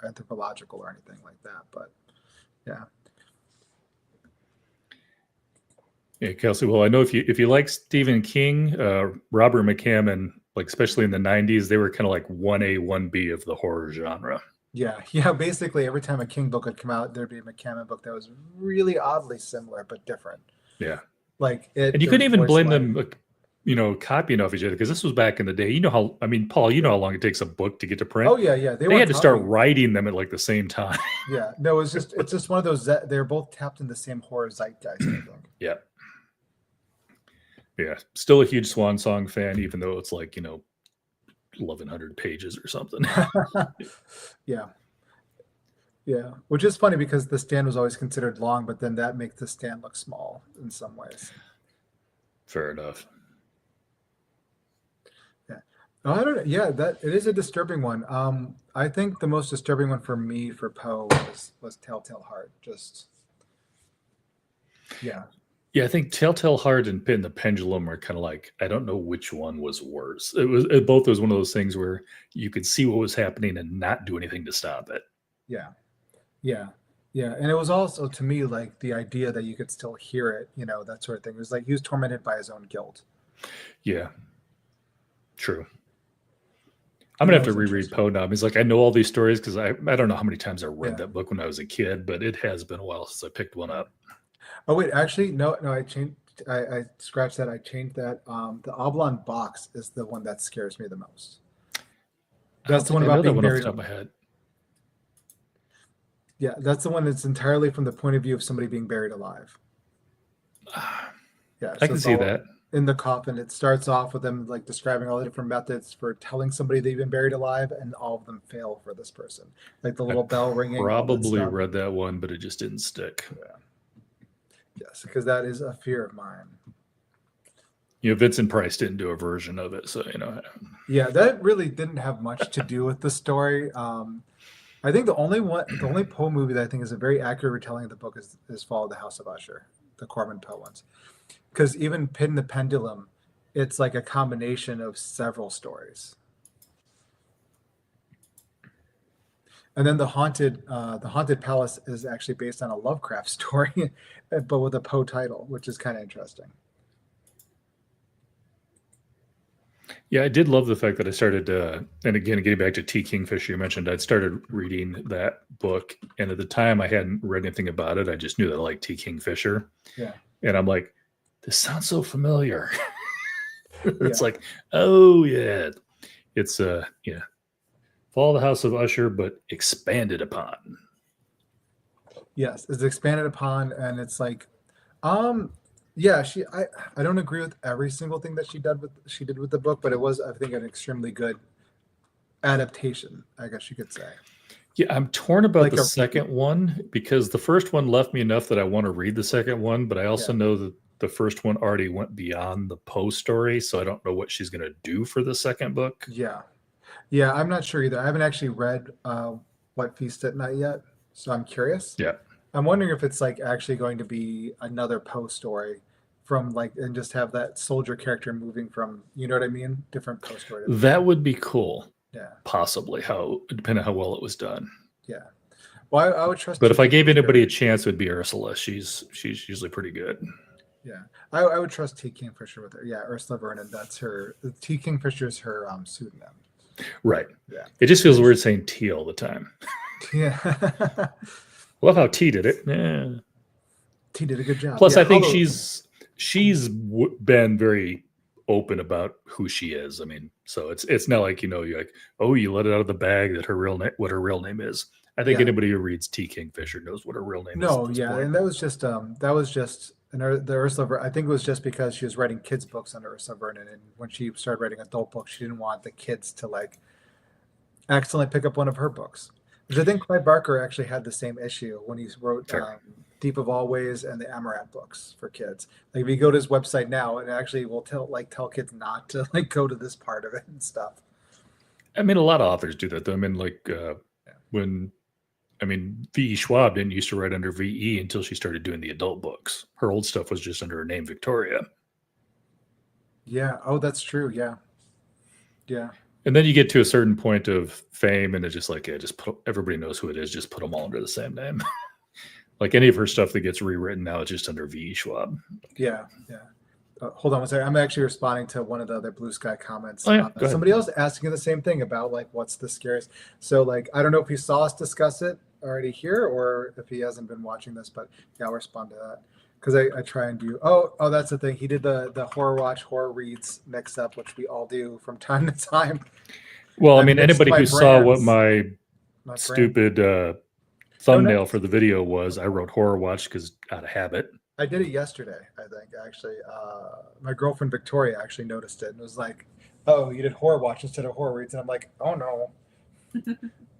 anthropological or anything like that, but yeah. Yeah, Kelsey. Well, I know if you like Stephen King, Robert McCammon, like especially in the 90s, they were kind of like 1A, 1B of the horror genre. Yeah. Basically, every time a King book would come out, there'd be a McCammon book that was really oddly similar but different. Yeah. Like and you couldn't even blame them, copying off each other because this was back in the day. Paul, you know how long it takes a book to get to print. Oh yeah. They had to start writing them at like the same time. Yeah. No, it's just one of those that they're both tapped in the same horror zeitgeist, I think. Yeah. Yeah. Still a huge Swan Song fan, even though it's like, 1,100 pages or something. Yeah. Yeah. Which is funny because the stand was always considered long, but then that makes the stand look small in some ways. Fair enough. Yeah. No, I don't know. Yeah, that it is a disturbing one. I think the most disturbing one for me for Poe was Telltale Heart. Just yeah. Yeah, I think Telltale Heart and Pin the Pendulum are kind of like, I don't know which one was worse. Both was one of those things where you could see what was happening and not do anything to stop it. Yeah. Yeah. Yeah. And it was also, to me, like the idea that you could still hear it, that sort of thing. It was like he was tormented by his own guilt. Yeah. True. I'm going to have to reread Poe now. He's like, I know all these stories because I don't know how many times I read that book when I was a kid, but it has been a while since I picked one up. Oh, wait, actually, no, I changed. I scratched that. I changed that. The Oblong Box is the one that scares me the most. That's the one about being buried. Off the top of my head. Yeah, that's the one that's entirely from the point of view of somebody being buried alive. Yeah, I can see that. In the coffin, it starts off with them like describing all the different methods for telling somebody they've been buried alive, and all of them fail for this person. Like the little bell ringing. Probably read that one, but it just didn't stick. Yeah. Yes, because that is a fear of mine. Vincent Price didn't do a version of it, so Yeah, that really didn't have much to do with the story. I think the only Poe movie that I think is a very accurate retelling of the book is Fall of the House of Usher, the Corman Poe ones. Because even Pin the Pendulum, it's like a combination of several stories. And then the haunted palace is actually based on a Lovecraft story, but with a Poe title, which is kind of interesting. Yeah, I did love the fact that I started, and again, getting back to T. Kingfisher, you mentioned I'd started reading that book, and at the time I hadn't read anything about it. I just knew that I liked T. Kingfisher. Yeah. And I'm like, this sounds so familiar. It's like, oh yeah, it's Fall of the House of Usher, but expanded upon. Yes, it's expanded upon, and it's like, yeah, I don't agree with every single thing that she did with the book, but it was, I think, an extremely good adaptation, I guess you could say. Yeah, I'm torn about the second one because the first one left me enough that I want to read the second one, but I also know that the first one already went beyond the Poe story, so I don't know what she's going to do for the second book. Yeah. Yeah, I'm not sure either. I haven't actually read What Feast at Night yet, so I'm curious. Yeah. I'm wondering if it's like actually going to be another Poe story from and just have that soldier character moving from, you know what I mean? Different Poe story. That would be cool. Yeah. Possibly, depending on how well it was done. Yeah. Well, I would trust. But if I gave anybody a chance, it would be Ursula. She's usually pretty good. Yeah. I would trust T. Kingfisher with her. Yeah, Ursula Vernon. That's her. T. Kingfisher is her pseudonym. Right. Yeah. It just feels weird saying T all the time. Yeah. Love how T did it. Yeah. T did a good job. Plus, I think she's been very open about who she is. I mean, so it's not like, you're like, oh, you let it out of the bag that what her real name is. I think anybody who reads T. Kingfisher knows what her real name is. No, yeah, and that was just the Ursula Vernon. I think it was just because she was writing kids' books under Ursula Vernon, and when she started writing adult books, she didn't want the kids to accidentally pick up one of her books. Which I think Clive Barker actually had the same issue when he wrote Deep of Always and the Amaranth books for kids. Like if you go to his website now, it actually will tell kids not to go to this part of it and stuff. I mean, a lot of authors do that though. I mean, V.E. Schwab didn't used to write under V.E. until she started doing the adult books. Her old stuff was just under her name, Victoria. Yeah. Oh, that's true. Yeah. Yeah. And then you get to a certain point of fame, and it's just like, everybody knows who it is. Just put them all under the same name. Like any of her stuff that gets rewritten now, it's just under V.E. Schwab. Yeah, yeah. Hold on one second. I'm actually responding to one of the other Bluesky comments. Oh, yeah. Somebody else asking the same thing about what's the scariest. So I don't know if he saw us discuss it already here or if he hasn't been watching this, but yeah, I'll respond to that. Because I try and do. Oh, that's the thing. He did the horror watch, horror reads mix up, which we all do from time to time. Well, I mean, anybody who saw what my stupid thumbnail for the video was, I wrote horror watch because out of habit. I did it yesterday, I think, actually. My girlfriend Victoria actually noticed it and was like, oh, you did horror watch instead of horror reads. And I'm like, oh no.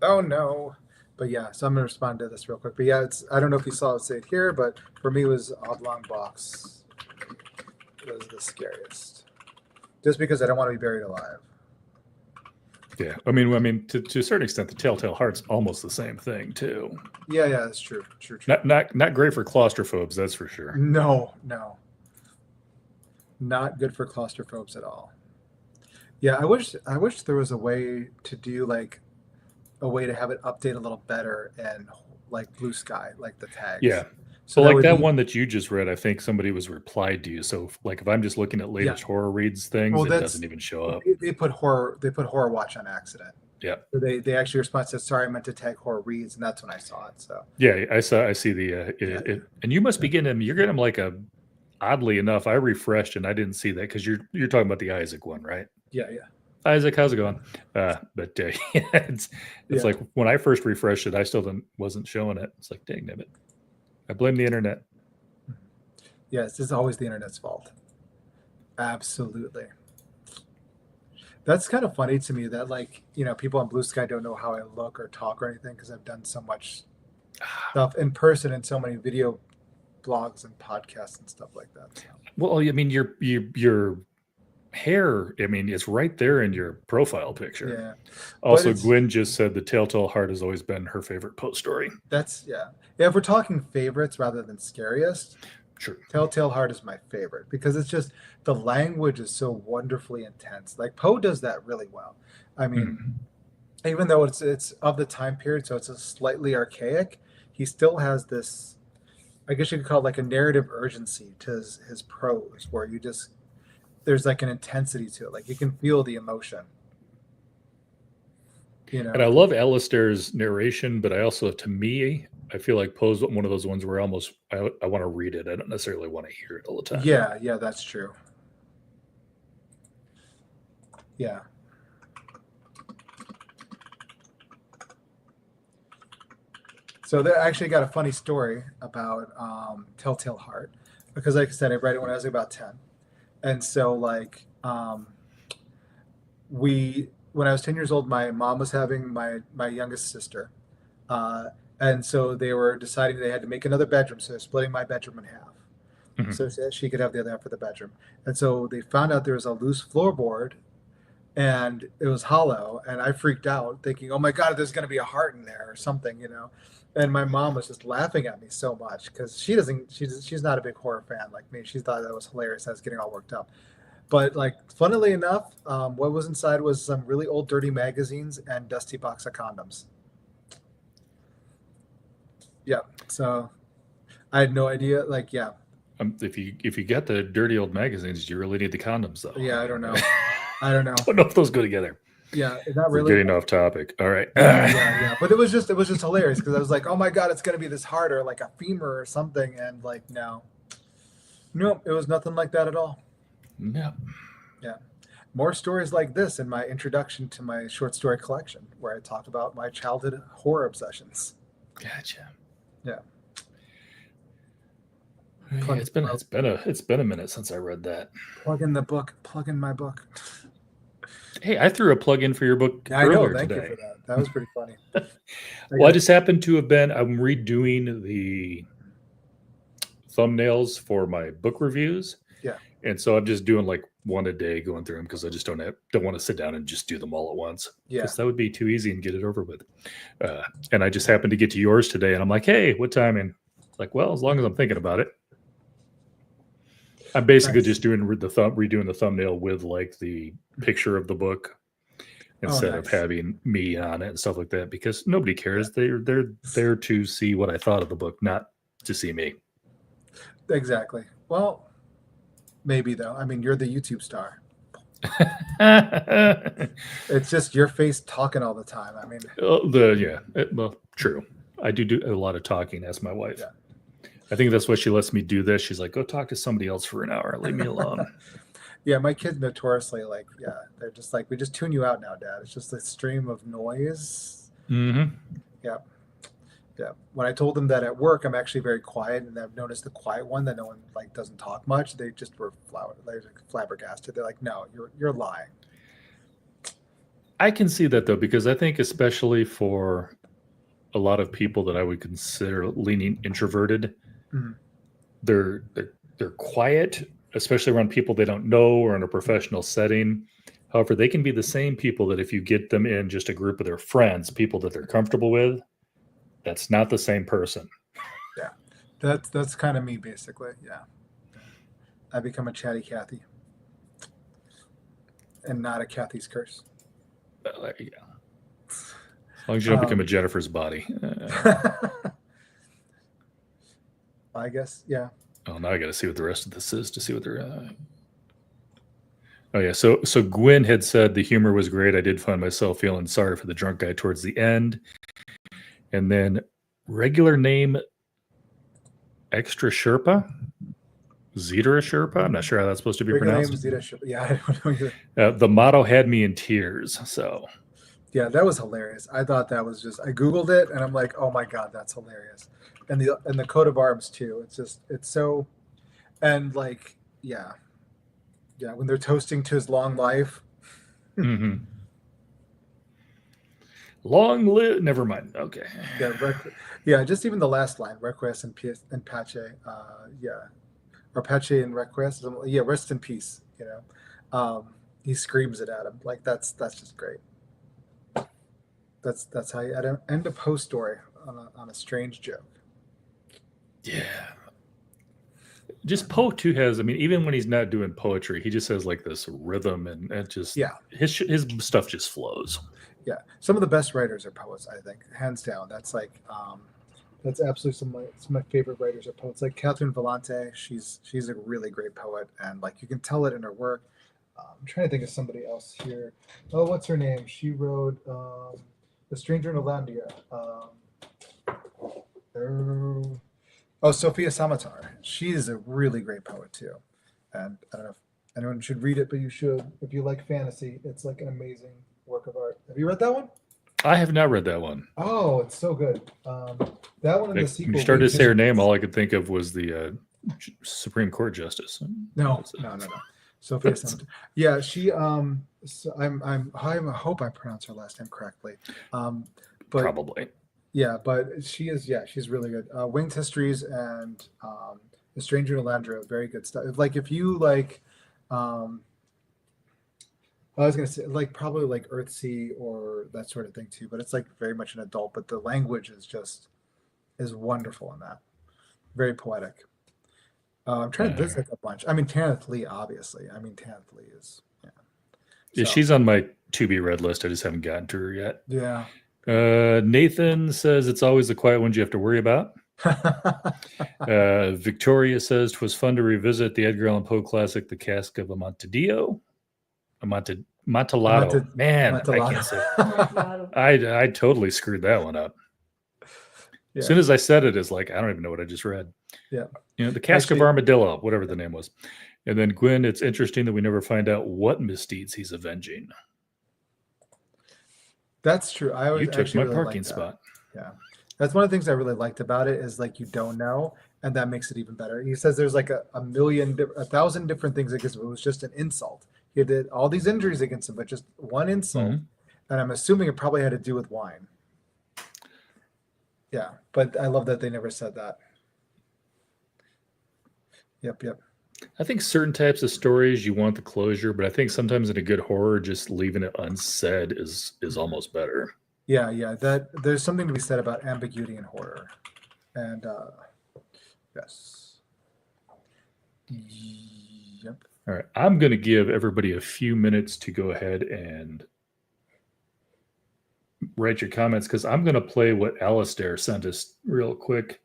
Oh no. But yeah, so I'm going to respond to this real quick. But yeah, I don't know if you saw it say it here, but for me it was Oblong Box. It was the scariest. Just because I don't want to be buried alive. Yeah, I mean, to a certain extent, the Telltale Heart's almost the same thing too. Yeah, that's true. True. Not great for claustrophobes, that's for sure. No. Not good for claustrophobes at all. Yeah, I wish there was a way to do like a way to have it update a little better and like Bluesky, like the tags. Yeah. So Well, like that be, one that you just read, I think somebody was replied to you. So, like, if I'm just looking at latest horror reads things, well, it that's, doesn't even show up. They put horror watch on accident. Yeah. So they actually responded, said, "Sorry, I meant to tag horror reads," and that's when I saw it. So yeah, I see the and you must be getting them. You're getting them like a. Oddly enough, I refreshed and I didn't see that because you're talking about the Isaac one, right? Yeah. Isaac, how's it going? It's like when I first refreshed it, I still wasn't showing it. It's like, dang it. I blame the internet. Yes, it's always the internet's fault. Absolutely. That's kind of funny to me that, like, people on Bluesky don't know how I look or talk or anything because I've done so much stuff in person and so many video blogs and podcasts and stuff like that. So. Well, I mean, your hair, I mean, it's right there in your profile picture. Yeah. Also, Gwen just said the Telltale Heart has always been her favorite Poe story. That's if we're talking favorites rather than scariest, sure, Telltale Heart is my favorite because it's just the language is so wonderfully intense. Like Poe does that really well. I mean, even though it's of the time period, so it's a slightly archaic, he still has this, I guess you could call it like a narrative urgency to his prose, where there's like an intensity to it. Like you can feel the emotion. And I love Alasdair's narration, but I also, to me, I feel like Poe's one of those ones where I want to read it. I don't necessarily want to hear it all the time. Yeah, that's true. Yeah. So they actually got a funny story about Telltale Heart, because like I said, I read it when I was about 10. And so like when I was 10 years old, my mom was having my youngest sister. And so they were deciding they had to make another bedroom. So they're splitting my bedroom in half. So she could have the other half of the bedroom. And so they found out there was a loose floorboard and it was hollow. And I freaked out thinking, oh my God, there's going to be a heart in there or something, And my mom was just laughing at me so much because she's not a big horror fan like me. She thought that was hilarious. I was getting all worked up. But like, funnily enough, what was inside was some really old dirty magazines and dusty box of condoms. Yeah. So I had no idea. Like, yeah. If you get the dirty old magazines, you really need the condoms, though. Yeah, I don't know. I don't know if those go together. Yeah, not really. We're getting off topic. All right. Yeah. But it was just hilarious because I was like, oh my God, it's gonna be this heart or like a femur or something, and like no, it was nothing like that at all. No. Yeah. More stories like this in my introduction to my short story collection, where I talk about my childhood horror obsessions. Gotcha. Yeah. Yeah, it's been a minute since I read that. Plug in my book. Hey, I threw a plug in for your book earlier today. Thank you for that. That was pretty funny. Well, I just happened to have I'm redoing the thumbnails for my book reviews. Yeah. And so I'm just doing like one a day going through them because I just don't want to sit down and just do them all at once. Yeah. Because that would be too easy and get it over with. And I just happened to get to yours today and I'm like, hey, what time? And like, well, as long as I'm thinking about it. I'm basically just redoing the thumbnail with like the picture of the book instead of having me on it and stuff like that because nobody cares. They're there to see what I thought of the book, not to see me. Exactly. Well, maybe though. I mean, you're the YouTube star. It's just your face talking all the time. I mean, well, true. I do a lot of talking as my wife. Yeah. I think that's why she lets me do this. She's like, go talk to somebody else for an hour. Leave me alone. Yeah, my kids notoriously they're just like, we just tune you out now, Dad. It's just a stream of noise. Mm-hmm. Yeah. Yeah. When I told them that at work, I'm actually very quiet and I've noticed the quiet one that no one doesn't talk much. They just were flabbergasted. They're like, no, you're lying. I can see that though, because I think especially for a lot of people that I would consider leaning introverted, they're quiet, especially around people they don't know or in a professional setting. However, they can be the same people that if you get them in just a group of their friends, people that they're comfortable with, that's not the same person. Yeah, that's kind of me basically. Yeah. I become a chatty Cathy, and not a Cathy's curse. There you go. As long as you don't become a Jennifer's body. I guess, yeah. Oh, now I got to see what the rest of this is to see what they're. Oh yeah, so Gwen had said the humor was great. I did find myself feeling sorry for the drunk guy towards the end, and then regular name Extra Sherpa, Zedra Sherpa. I'm not sure how that's supposed to be Regular name pronounced. Zeta Sherpa. Yeah, I don't know either. The motto had me in tears. So Yeah, that was hilarious. I thought that was just. I googled it and I'm like, oh my god, that's hilarious. And the coat of arms too. It's so, and like yeah, when they're toasting to his long life. mm-hmm. Long live. Never mind. Okay. Yeah, just even the last line, Requiesce and Pace. Or Pace and Requiesce. Yeah, rest in peace. He screams it at him. Like that's just great. That's how you end a Poe story on a strange joke. Yeah. Just Poe too has. I mean, even when he's not doing poetry, he just has like this rhythm, and it just his stuff just flows. Yeah, some of the best writers are poets. I think, hands down. That's like that's absolutely some of my favorite writers are poets. Like Catherine Vellante, she's a really great poet, and like you can tell it in her work. I'm trying to think of somebody else here. Oh, what's her name? She wrote The Stranger in Alandia. Sophia Samatar. She is a really great poet too. And I don't know if anyone should read it, but you should. If you like fantasy, it's like an amazing work of art. Have you read that one? I have not read that one. Oh, it's so good. That one and the sequel. When you started to say her name, all I could think of was the Supreme Court Justice. No. Sophia Samatar. Yeah, she. So I hope I pronounce her last name correctly. But probably. Yeah, but she is. Yeah, she's really good. Winged Histories and The Stranger in Alandria, very good stuff. Like if you like, I was gonna say like probably like Earthsea or that sort of thing too. But it's like very much an adult. But the language is wonderful in that. Very poetic. I'm trying to visit a bunch. I mean, Tanith Lee, obviously. Tanith Lee is. Yeah, she's on my to be read list. I just haven't gotten to her yet. Yeah. Nathan says it's always the quiet ones you have to worry about. Victoria says it was fun to revisit the Edgar Allan Poe classic, The Cask of Amontillado. Amontillado. Man, I can't say it. I totally screwed that one up. Yeah. As soon as I said it, it's like, I don't even know what I just read. Yeah. The Cask of Armadillo, whatever the name was. And then Gwen, it's interesting that we never find out what misdeeds he's avenging. That's true. You took my really parking spot. Yeah. That's one of the things I really liked about it is like you don't know, and that makes it even better. He says there's like 1,000 different things against him. It was just an insult. He did all these injuries against him, but just one insult. Mm-hmm. And I'm assuming it probably had to do with wine. Yeah, but I love that they never said that. Yep. I think certain types of stories you want the closure, but I think sometimes in a good horror, just leaving it unsaid is almost better. Yeah. That there's something to be said about ambiguity in horror, and yes. Yep. All right, I'm going to give everybody a few minutes to go ahead and write your comments because I'm going to play what Alasdair sent us real quick.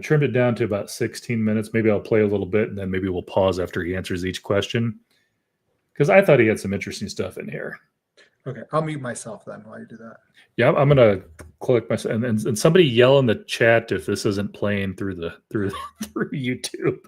Trimmed it down to about 16 minutes. Maybe I'll play a little bit and then maybe we'll pause after he answers each question. Because I thought he had some interesting stuff in here. Okay, I'll mute myself then while you do that. Yeah, I'm going to click myself. And somebody yell in the chat if this isn't playing through YouTube.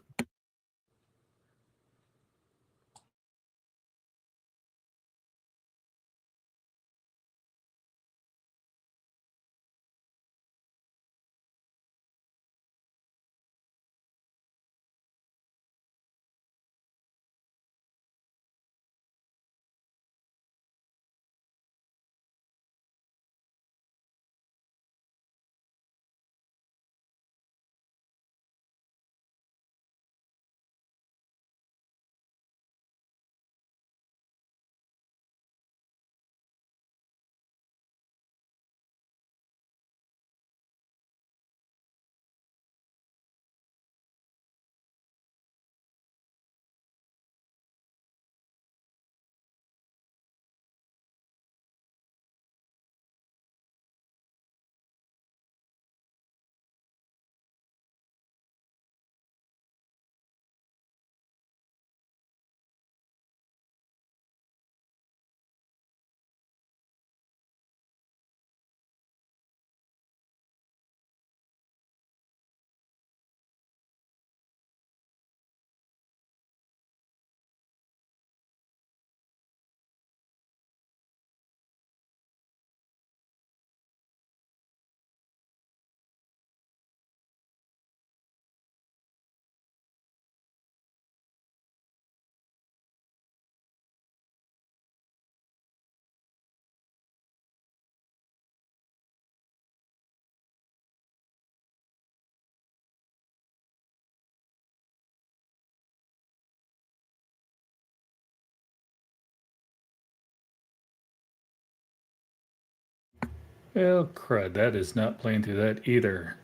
Well, crud, that is not playing through that either.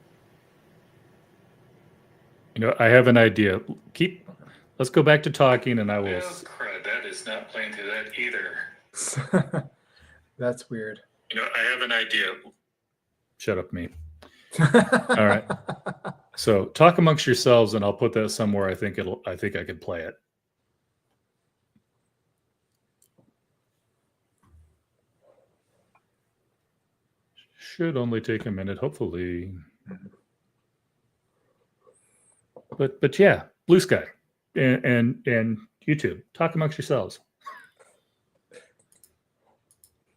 I have an idea. Let's go back to talking, and I will. Well, crud, that is not playing through that either. That's weird. I have an idea. Shut up, me. All right. So talk amongst yourselves, and I'll put that somewhere. I think I can play it. Should only take a minute, hopefully. But yeah, Bluesky and YouTube. Talk amongst yourselves.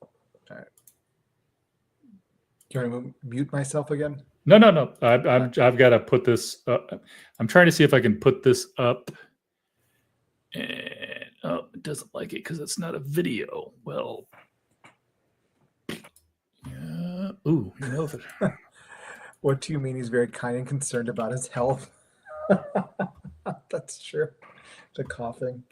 All right. Do you want to mute myself again? No. I've got to put this up. I'm trying to see if I can put this up. And it doesn't like it because it's not a video. Well, yeah. Ooh, What do you mean he's very kind and concerned about his health? That's true. The coughing.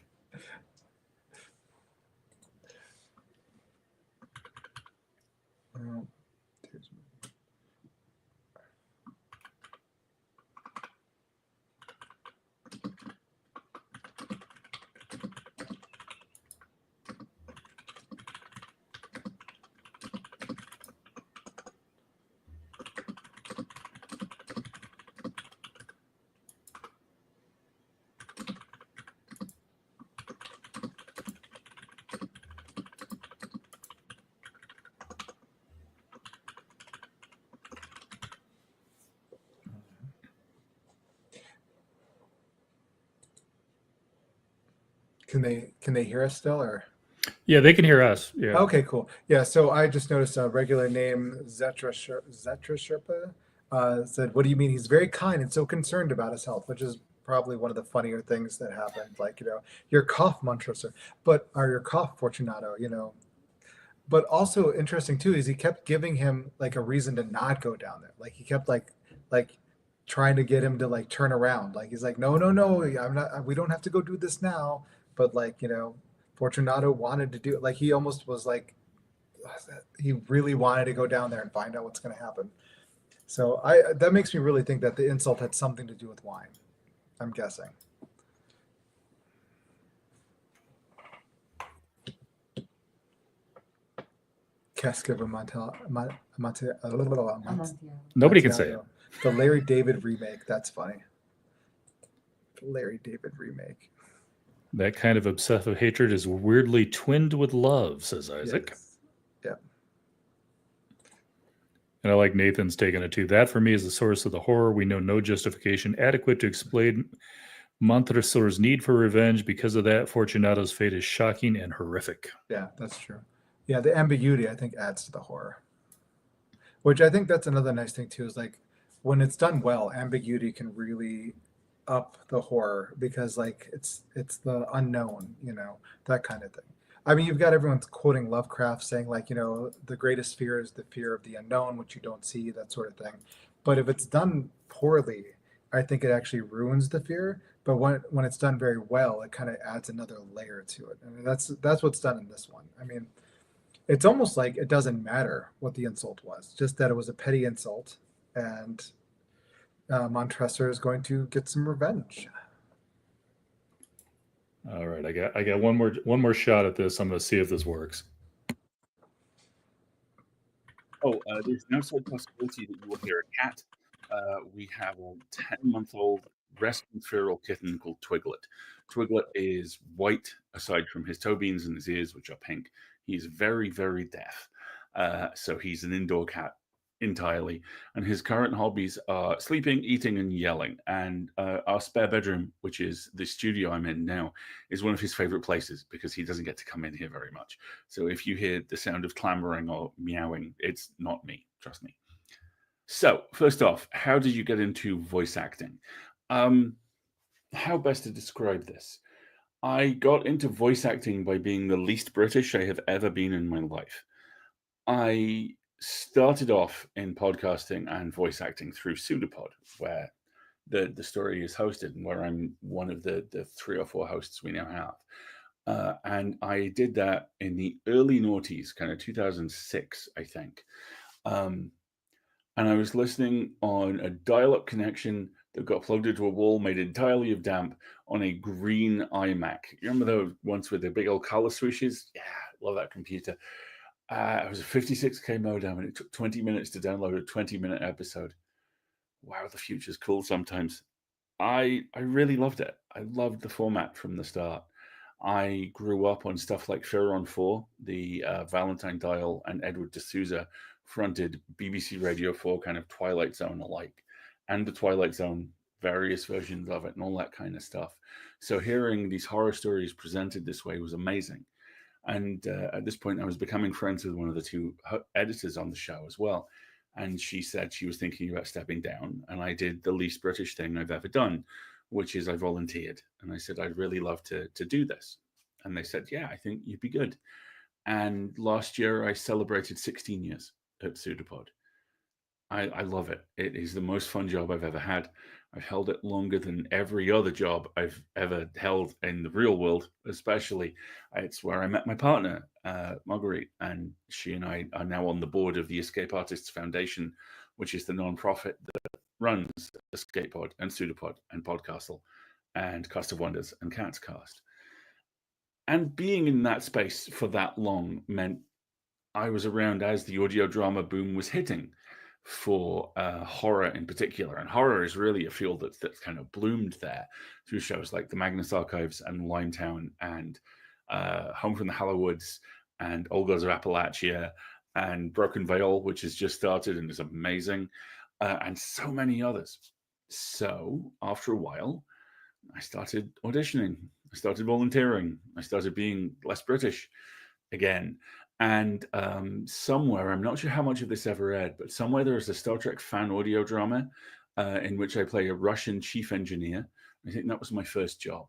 Can they hear us still, or? Yeah, they can hear us. Yeah. Okay, cool. Yeah, so I just noticed a regular name, Zetra Sherpa, said, "What do you mean? He's very kind and so concerned about his health," which is probably one of the funnier things that happened. Like, your cough, Montrosor, or your cough, Fortunato. But also interesting too is he kept giving him like a reason to not go down there. Like he kept like trying to get him to like turn around. Like he's like, no, I'm not. We don't have to go do this now. But Fortunato wanted to do it. Like he almost was like, he really wanted to go down there and find out what's going to happen. So that makes me really think that the insult had something to do with wine. I'm guessing. Cast of Amontillado. Nobody can say it. The Larry David remake. That's funny. The Larry David remake. That kind of obsessive hatred is weirdly twinned with love, says Isaac. Yes. Yeah. And I like Nathan's taking it too. That for me is the source of the horror. We know no justification adequate to explain Montresor's need for revenge. Because of that, Fortunato's fate is shocking and horrific. Yeah, that's true. Yeah, the ambiguity, I think, adds to the horror. Which I think that's another nice thing too, is like when it's done well, ambiguity can really up the horror because like it's the unknown, that kind of thing. I mean, you've got everyone quoting Lovecraft saying like, the greatest fear is the fear of the unknown, which you don't see, that sort of thing. But if it's done poorly, I think it actually ruins the fear. But when it's done very well, it kind of adds another layer to it. I mean, that's what's done in this one. I mean, it's almost like it doesn't matter what the insult was, just that it was a petty insult, and Montresor is going to get some revenge. All right, I got one more shot at this. I'm going to see if this works. There's no slight possibility that you will hear a cat. We have a 10-month-old rescue feral kitten called Twiglet. Twiglet is white, aside from his toe beans and his ears, which are pink. He's very, very deaf. So he's an indoor cat entirely. And his current hobbies are sleeping, eating, and yelling. And our spare bedroom, which is the studio I'm in now, is one of his favorite places because he doesn't get to come in here very much. So if you hear the sound of clamoring or meowing, it's not me, trust me. So first off, how did you get into voice acting? How best to describe this? I got into voice acting by being the least British I have ever been in my life. I started off in podcasting and voice acting through Pseudopod, where the story is hosted and where I'm one of the 3 or 4 hosts we now have. And I did that in the early noughties, kind of 2006, I think. And I was listening on a dial-up connection that got plugged into a wall made entirely of damp on a green iMac. You remember those ones with the big old color swooshes? Yeah, love that computer. It was a 56K modem, and it took 20 minutes to download a 20-minute episode. Wow, the future's cool sometimes. I really loved it. I loved the format from the start. I grew up on stuff like Fear on 4, the Valentine Dial and Edward D'Souza fronted BBC Radio 4 kind of Twilight Zone alike, and the Twilight Zone, various versions of it, and all that kind of stuff. So hearing these horror stories presented this way was amazing. And at this point, I was becoming friends with one of the two editors on the show as well. And she said she was thinking about stepping down. And I did the least British thing I've ever done, which is I volunteered. And I said, I'd really love to do this. And they said, yeah, I think you'd be good. And last year, I celebrated 16 years at Pseudopod. I love it. It is the most fun job I've ever had. I've held it longer than every other job I've ever held in the real world, especially. It's where I met my partner, Marguerite, and she and I are now on the board of the Escape Artists Foundation, which is the non-profit that runs Escape Pod and Pseudopod and Podcastle and Cast of Wonders and Cat's Cast. And being in that space for that long meant I was around as the audio drama boom was hitting for horror in particular. And horror is really a field that's kind of bloomed there through shows like The Magnus Archives and Limetown and Home from the Hallowoods and Old Gods of Appalachia and Broken Veil, which has just started and is amazing, and so many others. So after a while, I started auditioning. I started volunteering. I started being less British again. And somewhere, I'm not sure how much of this ever aired, but somewhere there is a Star Trek fan audio drama in which I play a Russian chief engineer. I think that was my first job.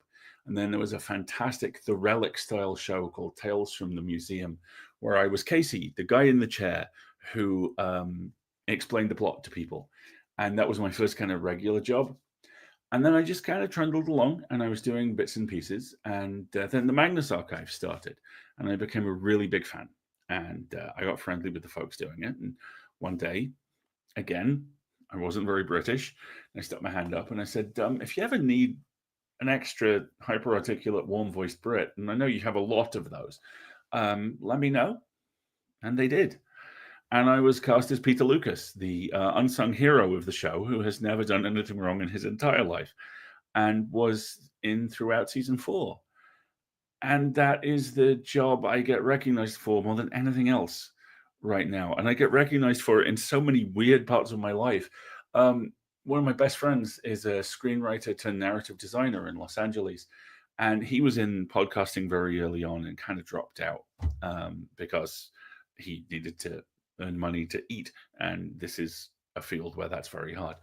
And then there was a fantastic The Relic style show called Tales from the Museum, where I was Casey, the guy in the chair who explained the plot to people. And that was my first kind of regular job. And then I just kind of trundled along and I was doing bits and pieces. And then the Magnus Archive started and I became a really big fan. And I got friendly with the folks doing it. And one day, again, I wasn't very British. I stuck my hand up and I said, if you ever need an extra hyper-articulate, warm-voiced Brit, and I know you have a lot of those, let me know. And they did. And I was cast as Peter Lucas, the unsung hero of the show, who has never done anything wrong in his entire life, and was in throughout season 4. And that is the job I get recognized for more than anything else right now. And I get recognized for it in so many weird parts of my life. One of my best friends is a screenwriter to narrative designer in Los Angeles. And he was in podcasting very early on and kind of dropped out because he needed to earn money to eat, and this is a field where that's very hard.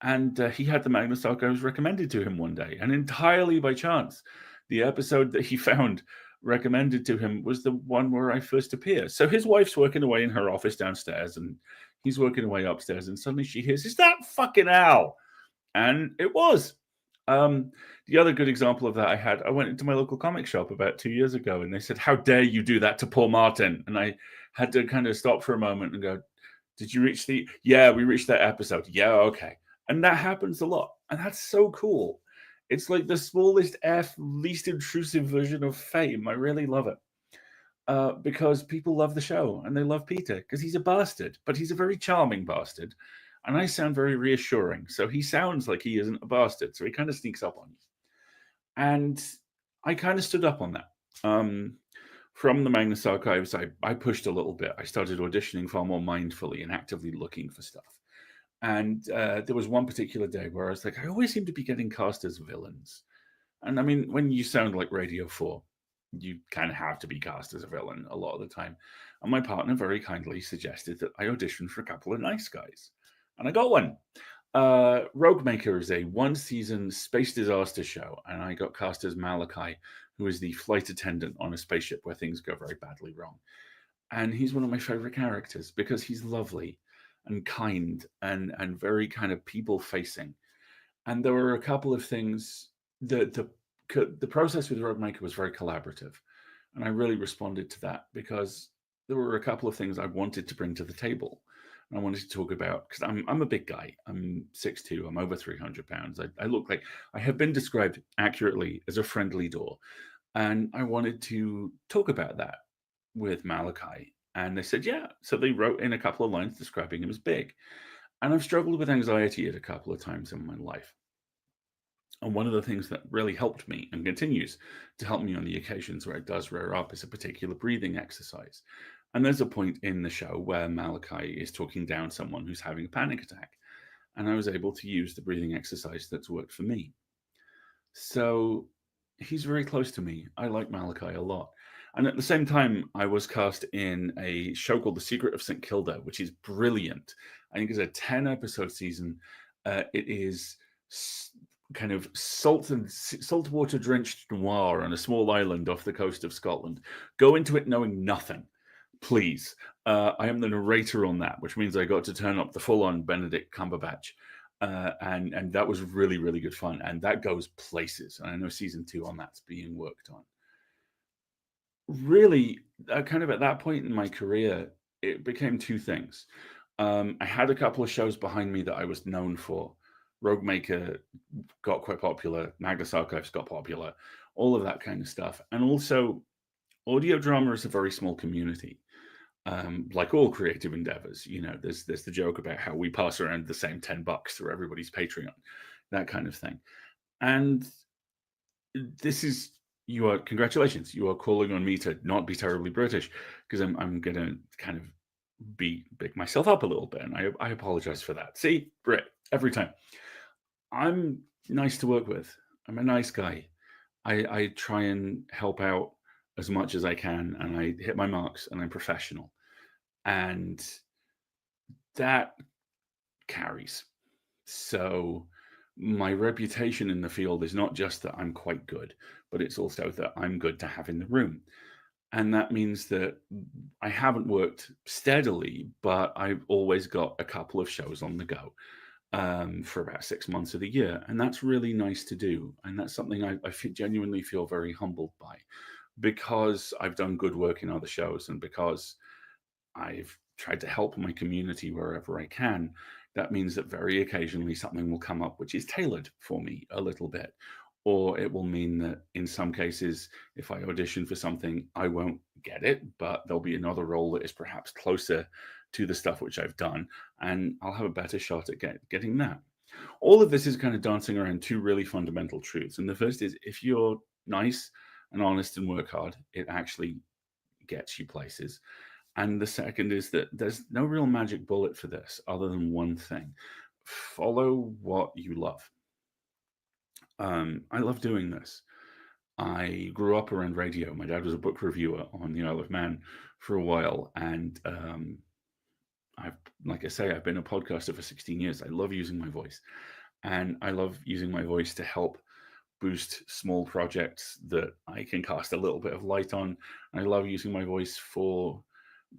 And he had the Magnus Archives recommended to him one day, and entirely by chance, the episode that he found recommended to him was the one where I first appear. So his wife's working away in her office downstairs, and he's working away upstairs, and suddenly she hears, "Is that fucking Al?" And it was. The other good example of that I went into my local comic shop about 2 years ago, and they said, "How dare you do that to Paul Martin?" And I had to kind of stop for a moment and go, "Did you reach the..." "Yeah, we reached that episode." "Yeah, okay." And that happens a lot. And that's so cool. It's like the smallest least intrusive version of fame. I really love it. Because people love the show and they love Peter because he's a bastard, but he's a very charming bastard. And I sound very reassuring. So he sounds like he isn't a bastard. So he kind of sneaks up on you. And I kind of stood up on that. From the Magnus Archives, I pushed a little bit. I started auditioning far more mindfully and actively looking for stuff. And there was one particular day where I was like, I always seem to be getting cast as villains. And I mean, when you sound like Radio 4, you kind of have to be cast as a villain a lot of the time. And my partner very kindly suggested that I audition for a couple of nice guys. And I got one. Rogue Maker is a one-season space disaster show, and I got cast as Malachi, who is the flight attendant on a spaceship where things go very badly wrong. And he's one of my favorite characters because he's lovely and kind and very kind of people-facing. And there were a couple of things that the process with Rogue Maker was very collaborative, and I really responded to that because there were a couple of things I wanted to bring to the table. And I wanted to talk about, because I'm a big guy. I'm 6'2", I'm over 300 pounds. I look like, I have been described accurately as a friendly door. And I wanted to talk about that with Malachi. And they said, yeah. So they wrote in a couple of lines describing him as big. And I've struggled with anxiety at a couple of times in my life. And one of the things that really helped me and continues to help me on the occasions where it does rear up is a particular breathing exercise. And there's a point in the show where Malachi is talking down someone who's having a panic attack. And I was able to use the breathing exercise that's worked for me. So he's very close to me. I like Malachi a lot. And at the same time, I was cast in a show called The Secret of St. Kilda, which is brilliant. I think it's a 10-episode season. It is kind of saltwater drenched noir on a small island off the coast of Scotland. Go into it knowing nothing, please. I am the narrator on that, which means I got to turn up the full-on Benedict Cumberbatch. And that was really, really good fun. And that goes places. And I know season 2 on that's being worked on. Really, kind of at that point in my career, it became two things. I had a couple of shows behind me that I was known for. Rogue Maker got quite popular. Magnus Archives got popular. All of that kind of stuff. And also, audio drama is a very small community. Like all creative endeavors, you know, there's the joke about how we pass around the same $10 through everybody's Patreon, that kind of thing. And this is, congratulations, you are calling on me to not be terribly British, because I'm going to kind of big myself up a little bit, and I apologize for that. See, Brit, every time. I'm nice to work with. I'm a nice guy. I try and help out as much as I can, and I hit my marks, and I'm professional. And that carries. So my reputation in the field is not just that I'm quite good, but it's also that I'm good to have in the room. And that means that I haven't worked steadily, but I've always got a couple of shows on the go for about 6 months of the year. And that's really nice to do. And that's something I genuinely feel very humbled by, because I've done good work in other shows, and because I've tried to help my community wherever I can. That means that very occasionally something will come up which is tailored for me a little bit. Or it will mean that in some cases, if I audition for something, I won't get it, but there'll be another role that is perhaps closer to the stuff which I've done, and I'll have a better shot at getting that. All of this is kind of dancing around two really fundamental truths. And the first is, if you're nice and honest and work hard, it actually gets you places. And the second is that there's no real magic bullet for this other than one thing: follow what you love. I love doing this. I grew up around radio. My dad was a book reviewer on the Isle of Man for a while. And like I say, I've been a podcaster for 16 years. I love using my voice. And I love using my voice to help boost small projects that I can cast a little bit of light on. I love using my voice for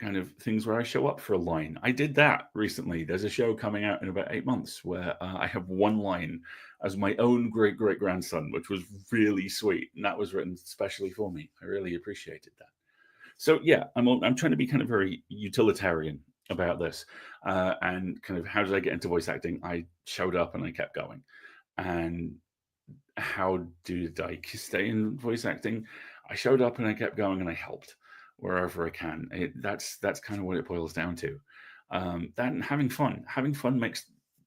kind of things where I show up for a line. I did that recently. There's a show coming out in about 8 months where I have one line as my own great-great-grandson, which was really sweet. And that was written specially for me. I really appreciated that. So yeah, I'm trying to be kind of very utilitarian about this. And kind of, how did I get into voice acting? I showed up and I kept going. And how did I stay in voice acting? I showed up and I kept going, and I helped wherever I can. That's kind of what it boils down to. That and having fun. Having fun makes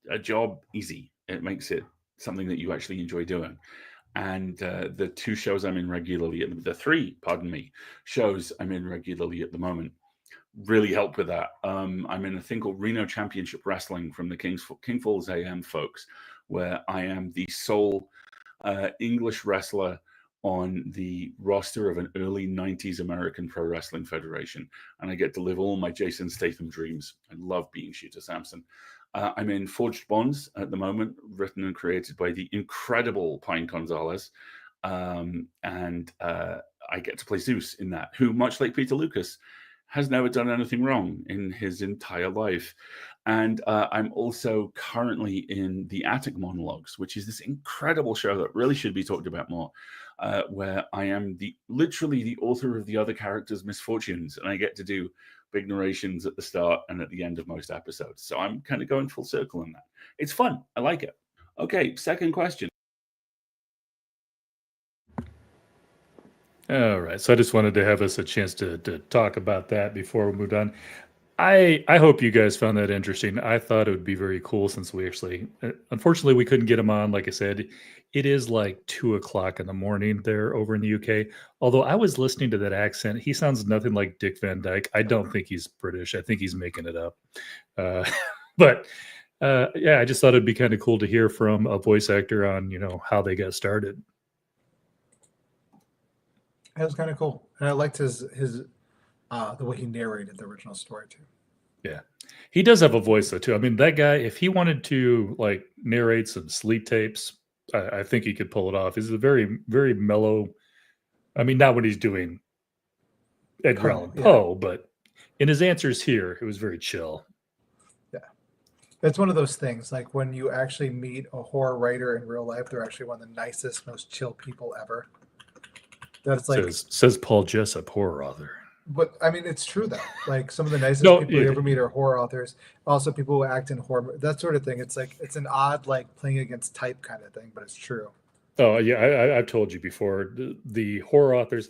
a job easy. It makes it something that you actually enjoy doing. And the 2 shows I'm in regularly, the 3, shows I'm in regularly at the moment really help with that. I'm in a thing called Reno Championship Wrestling from the King Falls AM folks, where I am the sole English wrestler on the roster of an early 90s American Pro Wrestling Federation. And I get to live all my Jason Statham dreams. I love being Shooter Samson. I'm in Forged Bonds at the moment, written and created by the incredible Pine Gonzalez. And I get to play Zeus in that, who, much like Peter Lucas, has never done anything wrong in his entire life. And I'm also currently in the Attic Monologues, which is this incredible show that really should be talked about more, where I am literally the author of the other characters' misfortunes, and I get to do big narrations at the start and at the end of most episodes. So I'm kind of going full circle in that. It's fun. I like it. Okay, second question. All right. So I just wanted to have us a chance to talk about that before we moved on. I hope you guys found that interesting. I thought it would be very cool since we actually, unfortunately, we couldn't get him on. Like I said, it is like 2:00 in the morning there over in the UK. Although I was listening to that accent, he sounds nothing like Dick Van Dyke. I don't think he's British. I think he's making it up. But yeah, I just thought it'd be kind of cool to hear from a voice actor on, how they got started. It was kind of cool, and I liked his the way he narrated the original story too. Yeah, he does have a voice though too. I mean, that guy, if he wanted to like narrate some sleep tapes, I think he could pull it off. He's a very, very mellow. I mean, not when he's doing Edgar Allan Poe, but in his answers here, it was very chill. Yeah, it's one of those things. Like when you actually meet a horror writer in real life, they're actually one of the nicest, most chill people ever. That's like says Paul Jessup, horror author. But I mean, it's true though. Like some of the nicest people you ever meet are horror authors. Also, people who act in horror, that sort of thing. It's like it's an odd, like playing against type kind of thing, but it's true. Oh yeah, I've told you before. The horror authors.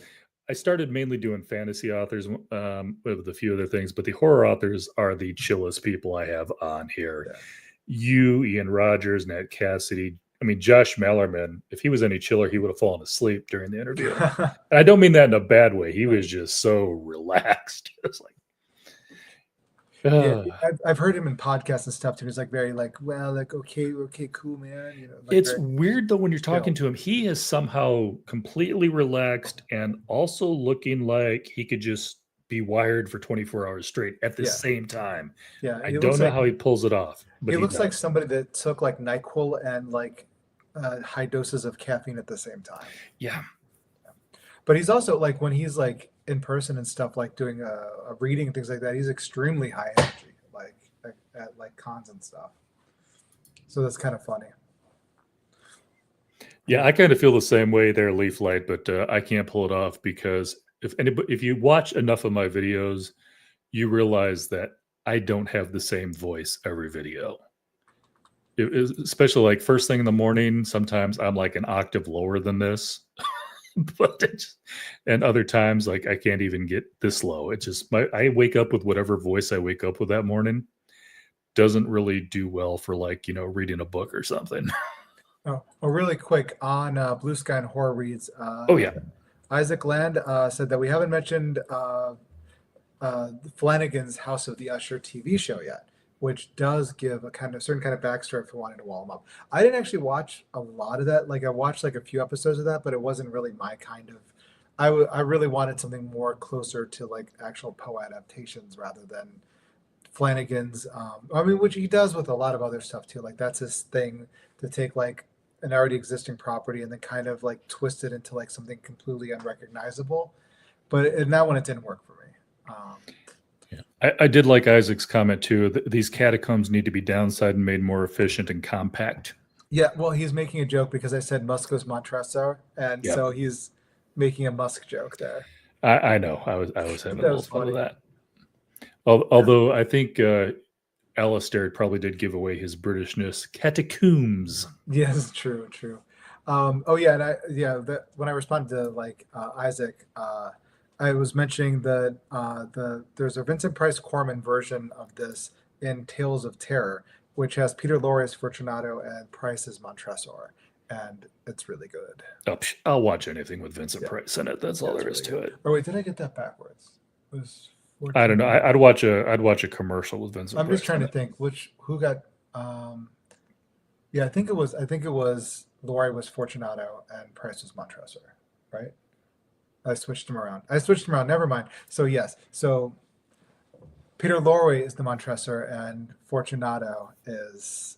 I started mainly doing fantasy authors with a few other things, but the horror authors are the chillest people I have on here. Yeah. You, Ian Rogers, Nat Cassidy. I mean, Josh Mallerman, if he was any chiller, he would have fallen asleep during the interview. And I don't mean that in a bad way. He was just so relaxed. It's like, yeah, I've heard him in podcasts and stuff too. He's like very like, well, like, okay, cool, man. Like it's weird though when you're talking to him. He is somehow completely relaxed and also looking like he could just be wired for 24 hours straight at the same time. Yeah, I don't know how he pulls it off. But he looks like somebody that took like NyQuil and like high doses of caffeine at the same time. Yeah. But he's also like when he's like in person and stuff, like doing a reading and things like that, he's extremely high energy, like at like cons and stuff. So that's kind of funny. Yeah, I kind of feel the same way there, Leaf Light, but I can't pull it off because if you watch enough of my videos, you realize that I don't have the same voice every video. Especially like first thing in the morning, sometimes I'm like an octave lower than this. And other times like I can't even get this low. It's just I wake up with whatever voice I wake up with that morning. Doesn't really do well for like, reading a book or something. Oh, well, really quick on Bluesky and Horror Reads. Oh yeah. Isaac Land said that we haven't mentioned Flanagan's House of the Usher TV show yet, which does give a certain kind of backstory for wanting to wall him up. I didn't actually watch a lot of that. Like I watched like a few episodes of that, but it wasn't really my kind of. I really wanted something more closer to like actual Poe adaptations rather than Flanagan's. I mean, which he does with a lot of other stuff too. Like that's his thing to take like an already existing property and then kind of like twist it into like something completely unrecognizable. But in that one, it didn't work for me. Yeah. I did like Isaac's comment too. These catacombs need to be downside and made more efficient and compact. Yeah, well, he's making a joke because I said Musco's Montresso, and so he's making a Musk joke there. I know. I was having a little fun with that. Although I think Alasdair probably did give away his Britishness. Catacombs. Yes, true. Oh yeah, and when I responded to like Isaac, I was mentioning that there's a Vincent Price Corman version of this in Tales of Terror, which has Peter Lorre as Fortunato and Price as Montresor, and it's really good. Oh, I'll watch anything with Vincent Price in it. That's all there is to it. Oh wait, did I get that backwards? I don't know. I'd watch a commercial with Vincent. I'm just trying to think who got. Yeah, I think it was Lorre was Fortunato and Price was Montresor, right? I switched them around. Never mind. So yes. So Peter Lorre is the Montresor and Fortunato is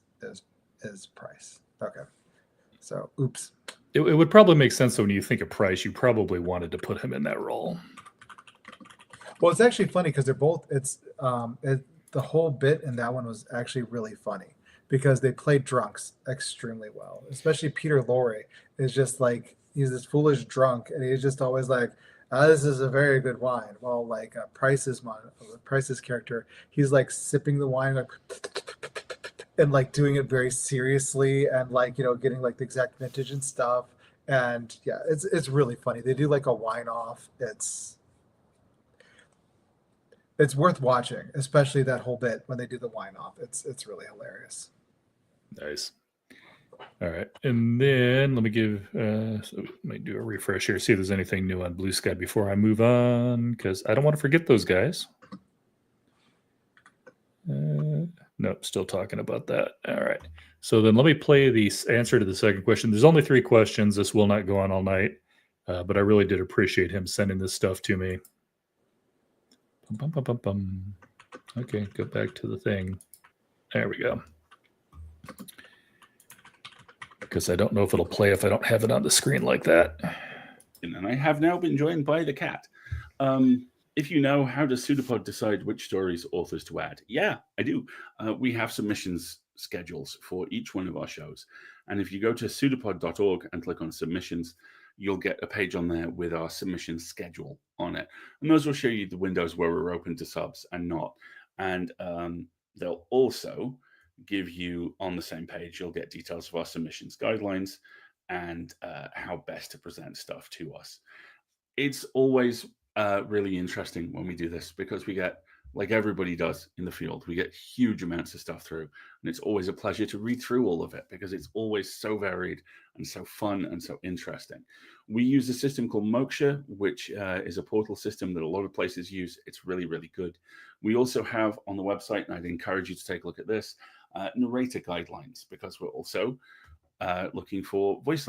Price. Okay. So oops. It would probably make sense when you think of Price, you probably wanted to put him in that role. Well, it's actually funny because they're both. The whole bit in that one was actually really funny because they played drunks extremely well. Especially Peter Lorre is just like he's this foolish drunk, and he's just always like, This is a very good wine. Well, like Price's character, he's like sipping the wine like and like doing it very seriously and like getting like the exact vintage and stuff. And yeah, it's really funny. They do like a wine off. It's worth watching, especially that whole bit when they do the wine off. It's really hilarious. Nice. All right, and then let me give. So let me do a refresh here. See if there's anything new on Bluesky before I move on, because I don't want to forget those guys. Nope, still talking about that. All right. So then let me play the answer to the second question. There's only 3 questions. This will not go on all night, but I really did appreciate him sending this stuff to me. Bum, bum, bum, bum. Okay, go back to the thing. There we go. Because I don't know if it'll play if I don't have it on the screen like that. And I have now been joined by the cat. If you know, how does Pseudopod decide which stories authors to add? Yeah, I do. We have submissions schedules for each one of our shows. And if you go to pseudopod.org and click on submissions, you'll get a page on there with our submission schedule on it. And those will show you the windows where we're open to subs and not. And they'll also give you on the same page, you'll get details of our submissions guidelines and how best to present stuff to us. It's always really interesting when we do this because we get, like everybody does in the field, we get huge amounts of stuff through, and it's always a pleasure to read through all of it because it's always so varied and so fun and so interesting. We use a system called Moksha, which is a portal system that a lot of places use. It's really, really good. We also have on the website, and I'd encourage you to take a look at this, narrator guidelines, because we're also looking for voice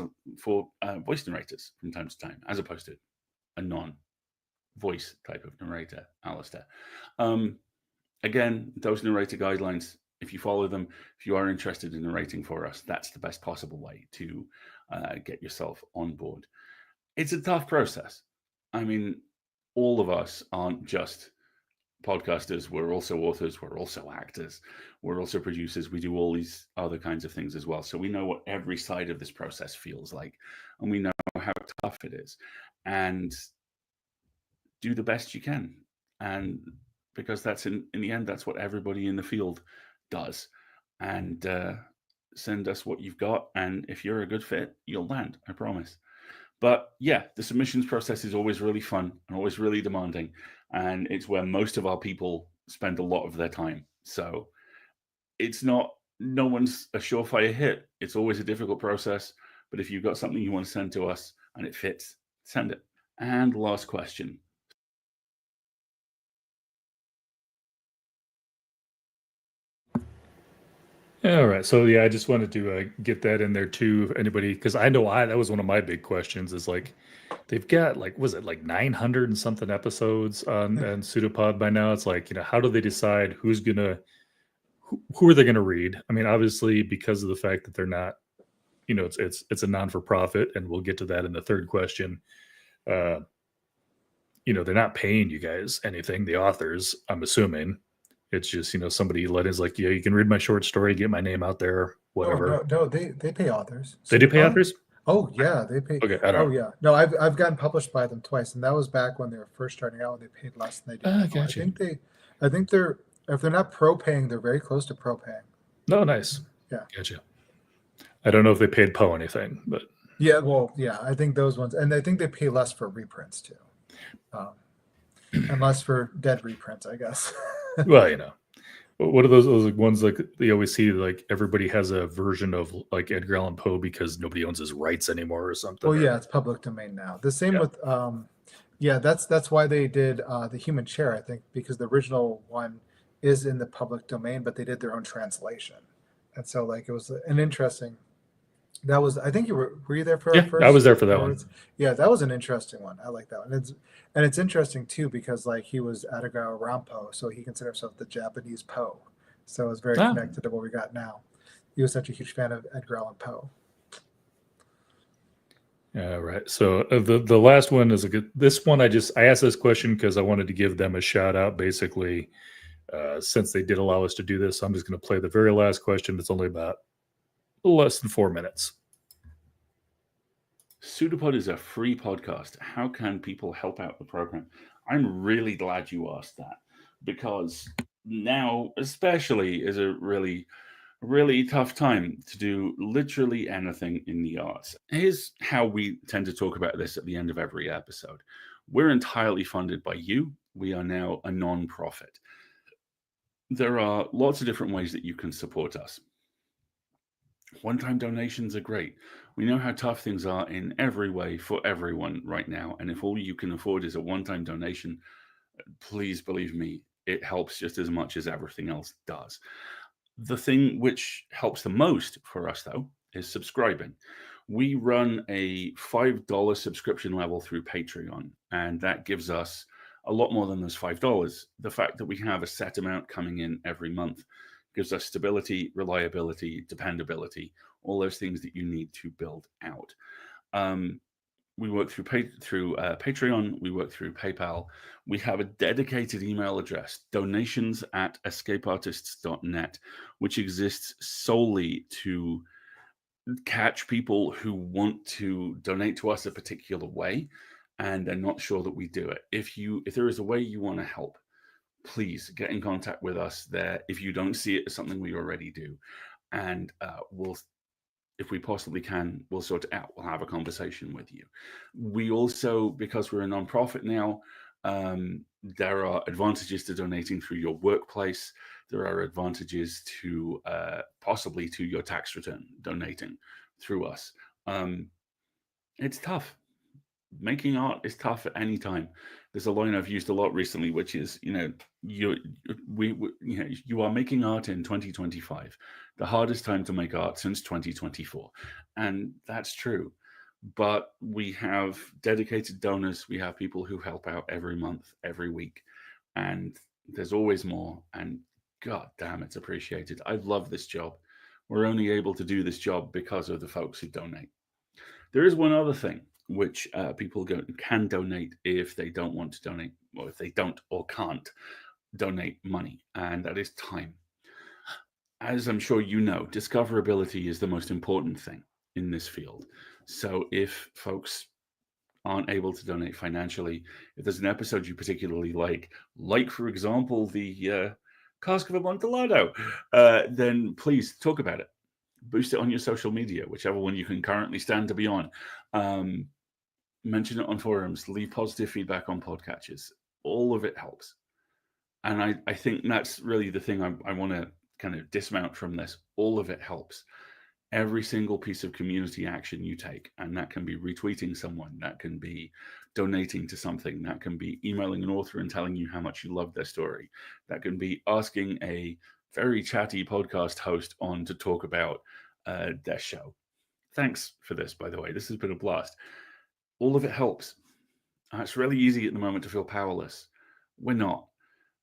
narrators from time to time, as opposed to a non-voice type of narrator, Alasdair. Again, those narrator guidelines, if you follow them, if you are interested in narrating for us, that's the best possible way to get yourself on board. It's a tough process. I mean, all of us aren't just podcasters. We're also authors. We're also actors. We're also producers. We do all these other kinds of things as well. So we know what every side of this process feels like, and we know how tough it is. And do the best you can. And because that's in the end, that's what everybody in the field does. And send us what you've got. And if you're a good fit, you'll land, I promise. But yeah, the submissions process is always really fun and always really demanding. And it's where most of our people spend a lot of their time. So it's no one's a surefire hit. It's always a difficult process. But if you've got something you want to send to us and it fits, send it. And last question. All right. So yeah, I just wanted to get that in there too. If anybody, because I know that was one of my big questions is like, they've got like, was it like 900 and something episodes on Pseudopod by now? It's like, how do they decide who's gonna, who are they gonna read? I mean, obviously because of the fact that they're not, it's a non-for-profit, and we'll get to that in the third question. They're not paying you guys anything, the authors, I'm assuming. It's just, somebody let is like, yeah, you can read my short story, get my name out there, whatever. No, they pay authors. They do pay authors? Oh yeah, they pay. Okay, I don't know. Yeah, no, I've gotten published by them twice, and that was back when they were first starting out. They paid less than they do now. Gotcha. I think they're if they're not pro paying, they're very close to pro paying. No, nice. Yeah, gotcha. I don't know if they paid Poe anything, but yeah, well, yeah, I think those ones, and I think they pay less for reprints too, and less for dead reprints, I guess. Well, what are those ones like they always see, like everybody has a version of like Edgar Allan Poe because nobody owns his rights anymore or something? Well, yeah, it's public domain now. The same with that's why they did the Human Chair, I think, because the original one is in the public domain, but they did their own translation, and so like it was an interesting. That was, I think were you there for? Yeah, I was there for that one. Yeah, that was an interesting one. I like that one. It's interesting too because like he was Edgar Allan Poe, so he considered himself the Japanese Poe. So it's very connected to what we got now. He was such a huge fan of Edgar Allan Poe. All right. So the last one is this one. I asked this question because I wanted to give them a shout out, basically, since they did allow us to do this. So I'm just going to play the very last question. It's only about less than 4 minutes. Pseudopod is a free podcast. How can people help out the program? I'm really glad you asked that, because now, especially, is a really tough time to do literally anything in the arts. Here's how we tend to talk about this at the end of every episode. We're entirely funded by you. We are now a non-profit. There are lots of different ways that you can support us. One-time donations are great. We know how tough things are in every way for everyone right now. And if all you can afford is a one-time donation, please believe me, it helps just as much as everything else does. The thing which helps the most for us, though, is subscribing. We run a $5 subscription level through Patreon, and that gives us a lot more than those $5. The fact that we have a set amount coming in every month gives us stability, reliability, dependability, all those things that you need to build out. We work through Patreon. We work through PayPal. We have a dedicated email address, donations@escapeartists.net, which exists solely to catch people who want to donate to us a particular way and are not sure that we do it. If there is a way you want to help, please get in contact with us there. If you don't see it as something we already do, and we'll, if we possibly can, we'll sort it out. We'll have a conversation with you. We also, because we're a nonprofit now, there are advantages to donating through your workplace. There are advantages to possibly to your tax return donating through us. It's tough. Making art is tough at any time. There's a line I've used a lot recently, which is, you are making art in 2025, the hardest time to make art since 2024, and that's true. But we have dedicated donors. We have people who help out every month, every week, and there's always more. And God damn, it's appreciated. I love this job. We're only able to do this job because of the folks who donate. There is one other thing which people can donate if they don't want to donate, or if they don't or can't donate money, and that is time. As I'm sure you know, discoverability is the most important thing in this field. So if folks aren't able to donate financially, if there's an episode you particularly like for example, the Cast of Amontillado, then please talk about it. Boost it on your social media, whichever one you can currently stand to be on. Mention it on forums, leave positive feedback on podcatchers. All of it helps. And I think that's really the thing I want to kind of dismount from this. All of it helps. Every single piece of community action you take, and that can be retweeting someone, that can be donating to something, that can be emailing an author and telling you how much you love their story, that can be asking a very chatty podcast host on to talk about their show. Thanks for this, by the way. This has been a blast. All of it helps. It's really easy at the moment to feel powerless. We're not.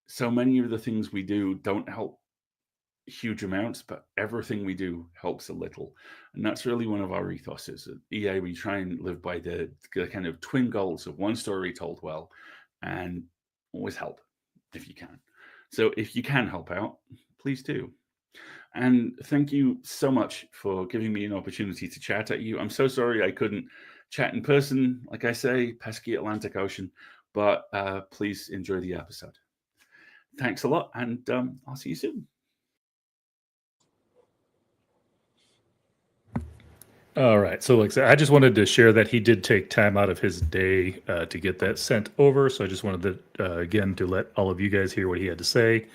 So many of the things we do don't help huge amounts, but everything we do helps a little. And that's really one of our ethoses. At EA, we try and live by the kind of twin goals of one story told well, and always help if you can. So if you can help out, please do. And thank you so much for giving me an opportunity to chat at you. I'm so sorry I couldn't chat in person, like I say, pesky Atlantic Ocean, but please enjoy the episode. Thanks a lot, and I'll see you soon. All right. So, like I said, I just wanted to share that he did take time out of his day to get that sent over. So I just wanted to, again, to let all of you guys hear what he had to say.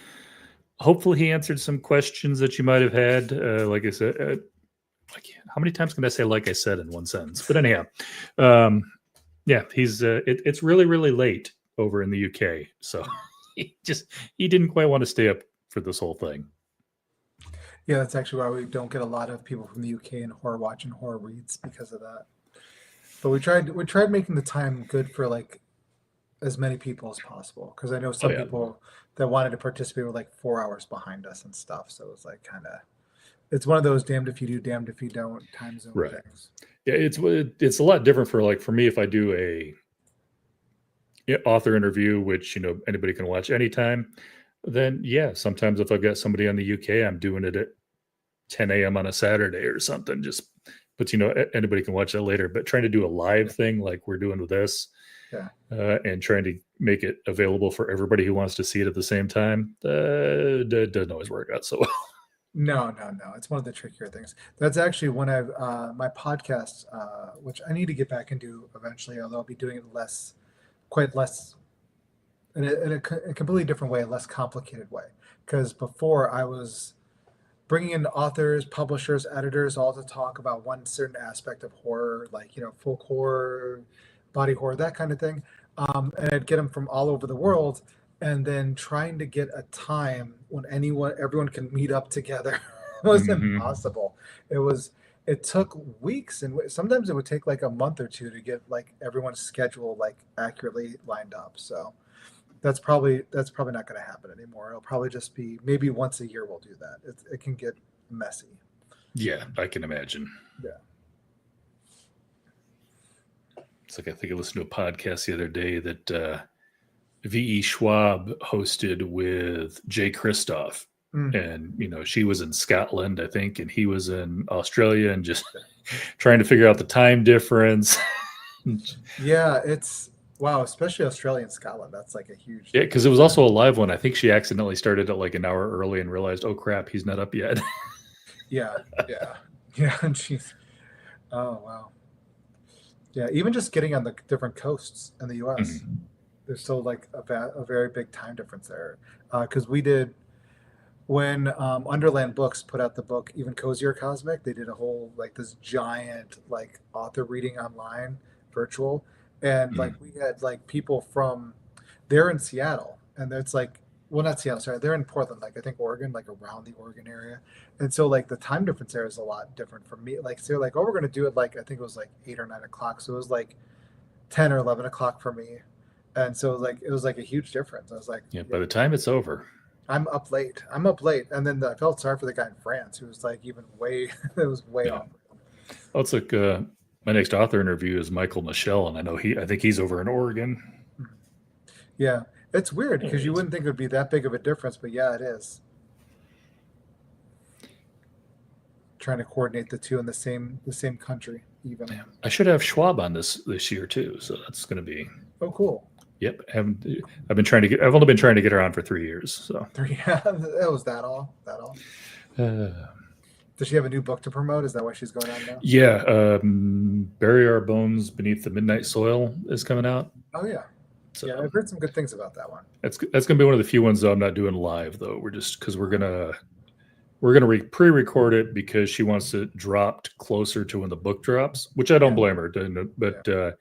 Hopefully he answered some questions that you might have had. Like I said, how many times can I say "like I said" in one sentence? But anyhow, yeah, he's it's really, really late over in the UK. So he didn't quite want to stay up for this whole thing. Yeah, that's actually why we don't get a lot of people from the UK and horror watching horror reads, because of that. But we tried making the time good for like as many people as possible, because I know some people that wanted to participate were like 4 hours behind us and stuff. So it was like it's one of those damned if you do, damned if you don't time zone things. Yeah, it's a lot different for me if I do a author interview, which anybody can watch anytime. Then yeah, sometimes if I've got somebody on the UK, I'm doing it at 10 a.m. on a Saturday or something, just but anybody can watch that later. But trying to do a live thing like we're doing with this, and trying to make it available for everybody who wants to see it at the same time, doesn't always work out so well. No. It's one of the trickier things. That's actually one of my podcasts, which I need to get back into eventually, although I'll be doing it quite less, in a completely different way, a less complicated way. Because before I was bringing in authors, publishers, editors, all to talk about one certain aspect of horror, like, folk horror, body horror, that kind of thing. And I'd get them from all over the world. And then trying to get a time when everyone can meet up together was impossible. It took weeks, and sometimes it would take like a month or two to get like everyone's schedule like accurately lined up. So that's probably not going to happen anymore. It'll probably just be maybe once a year we'll do that. It can get messy. Yeah, I can imagine. Yeah. It's like I think I listened to a podcast the other day that V.E. Schwab hosted with Jay Kristoff. And, she was in Scotland, I think, and he was in Australia, and just trying to figure out the time difference. Yeah, wow, especially Australia and Scotland. That's like a huge... Yeah, because it was also a live one. I think she accidentally started at like an hour early and realized, oh, crap, he's not up yet. Yeah. Jeez. Oh, wow. Yeah, even just getting on the different coasts in the U.S., there's still like a very big time difference there. Because we did, when Underland Books put out the book Even Cozier Cosmic, they did a whole like this giant like author reading online, virtual, and like we had like people from, they're in Seattle, and it's like, well, not Seattle, sorry, they're in Portland, like I think Oregon, like around the Oregon area, and so like the time difference there is a lot different from me. Like so they're like, oh, we're gonna do it like I think it was like 8 or 9 o'clock, so it was like 10 or 11 o'clock for me. And so it was like a huge difference. I was like, by the time it's over, I'm up late. And then I felt sorry for the guy in France who was like it was way off. Oh, it's like my next author interview is Michael Michelle, and I think he's over in Oregon. Yeah, it's weird because you wouldn't think it would be that big of a difference, but yeah, it is. Trying to coordinate the two in the same country, even. Yeah. I should have Schwab on this year too, so that's going to be. Oh, cool. Yep, I've only been trying to get her on for 3 years. So 3, yeah, that was that all. Does she have a new book to promote? Is that why she's going on now? Yeah, Bury Our Bones Beneath the Midnight Soil is coming out. Oh yeah, so, yeah, I've heard some good things about that one. That's gonna be one of the few ones though I'm not doing live though. We're just because we're gonna pre-record it because she wants it dropped closer to when the book drops, which I don't blame her. But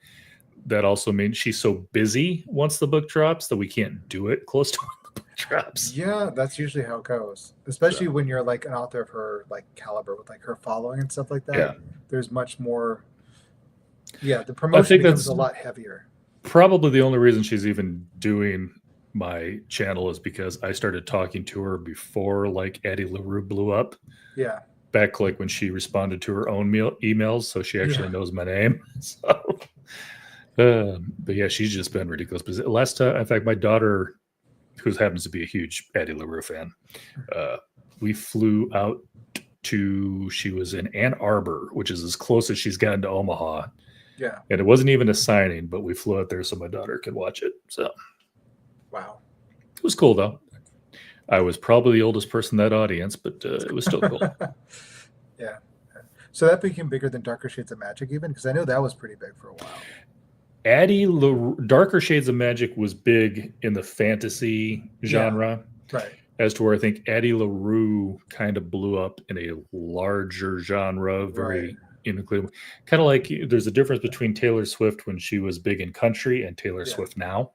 that also means she's so busy once the book drops that we can't do it close to when the book drops. Yeah, that's usually how it goes, especially when you're like an author of her like caliber with like her following and stuff like that. Yeah. There's much more. Yeah, the promotion becomes a lot heavier. Probably the only reason she's even doing my channel is because I started talking to her before like Addie LaRue blew up. Yeah. Back like when she responded to her own emails, so she actually knows my name. So, but yeah, she's just been ridiculous. But last time, in fact, my daughter, who happens to be a huge Addie LaRue fan, we flew out to. She was in Ann Arbor, which is as close as she's gotten to Omaha. Yeah. And it wasn't even a signing, but we flew out there so my daughter could watch it. So. Wow. It was cool, though. I was probably the oldest person in that audience, but it was still cool. Yeah. So that became bigger than Darker Shades of Magic even? Because I know that was pretty big for a while. Darker Shades of Magic was big in the fantasy genre. Yeah. Right. As to where I think Addie LaRue kind of blew up in a larger genre, very including. Kind of like there's a difference between Taylor Swift when she was big in country and Taylor Swift now.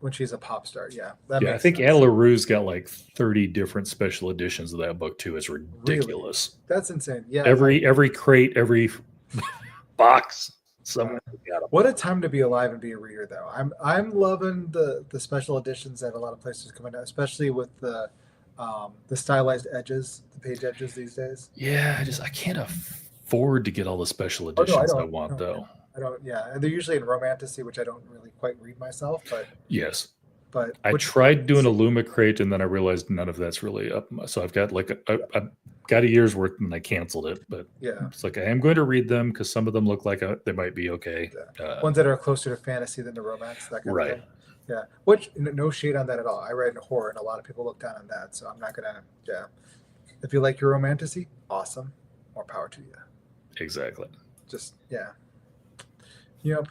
When she's a pop star, yeah. I think Addie LaRue's got like 30 different special editions of that book too. It's ridiculous. Really? That's insane. Yeah. Every crate, every box. What a time to be alive and be a reader, though. I'm loving the special editions that a lot of places come out, especially with the stylized edges, the page edges these days. Yeah, I can't afford to get all the special editions I want though. I don't. Yeah, and they're usually in romantasy, which I don't really quite read myself. But yes, but I tried doing a Luma crate, and then I realized none of that's really up. So I've got like got a year's worth and I canceled it. But Yeah. it's like I am going to read them because some of them look like they might be okay. Ones that are closer to fantasy than the romance, that kind of thing. Yeah. Which, no shade on that at all. I read horror, and a lot of people look down on that. So I'm not gonna. Yeah. If you like your romantasy, awesome. More power to you. Exactly. Just yeah. Yep.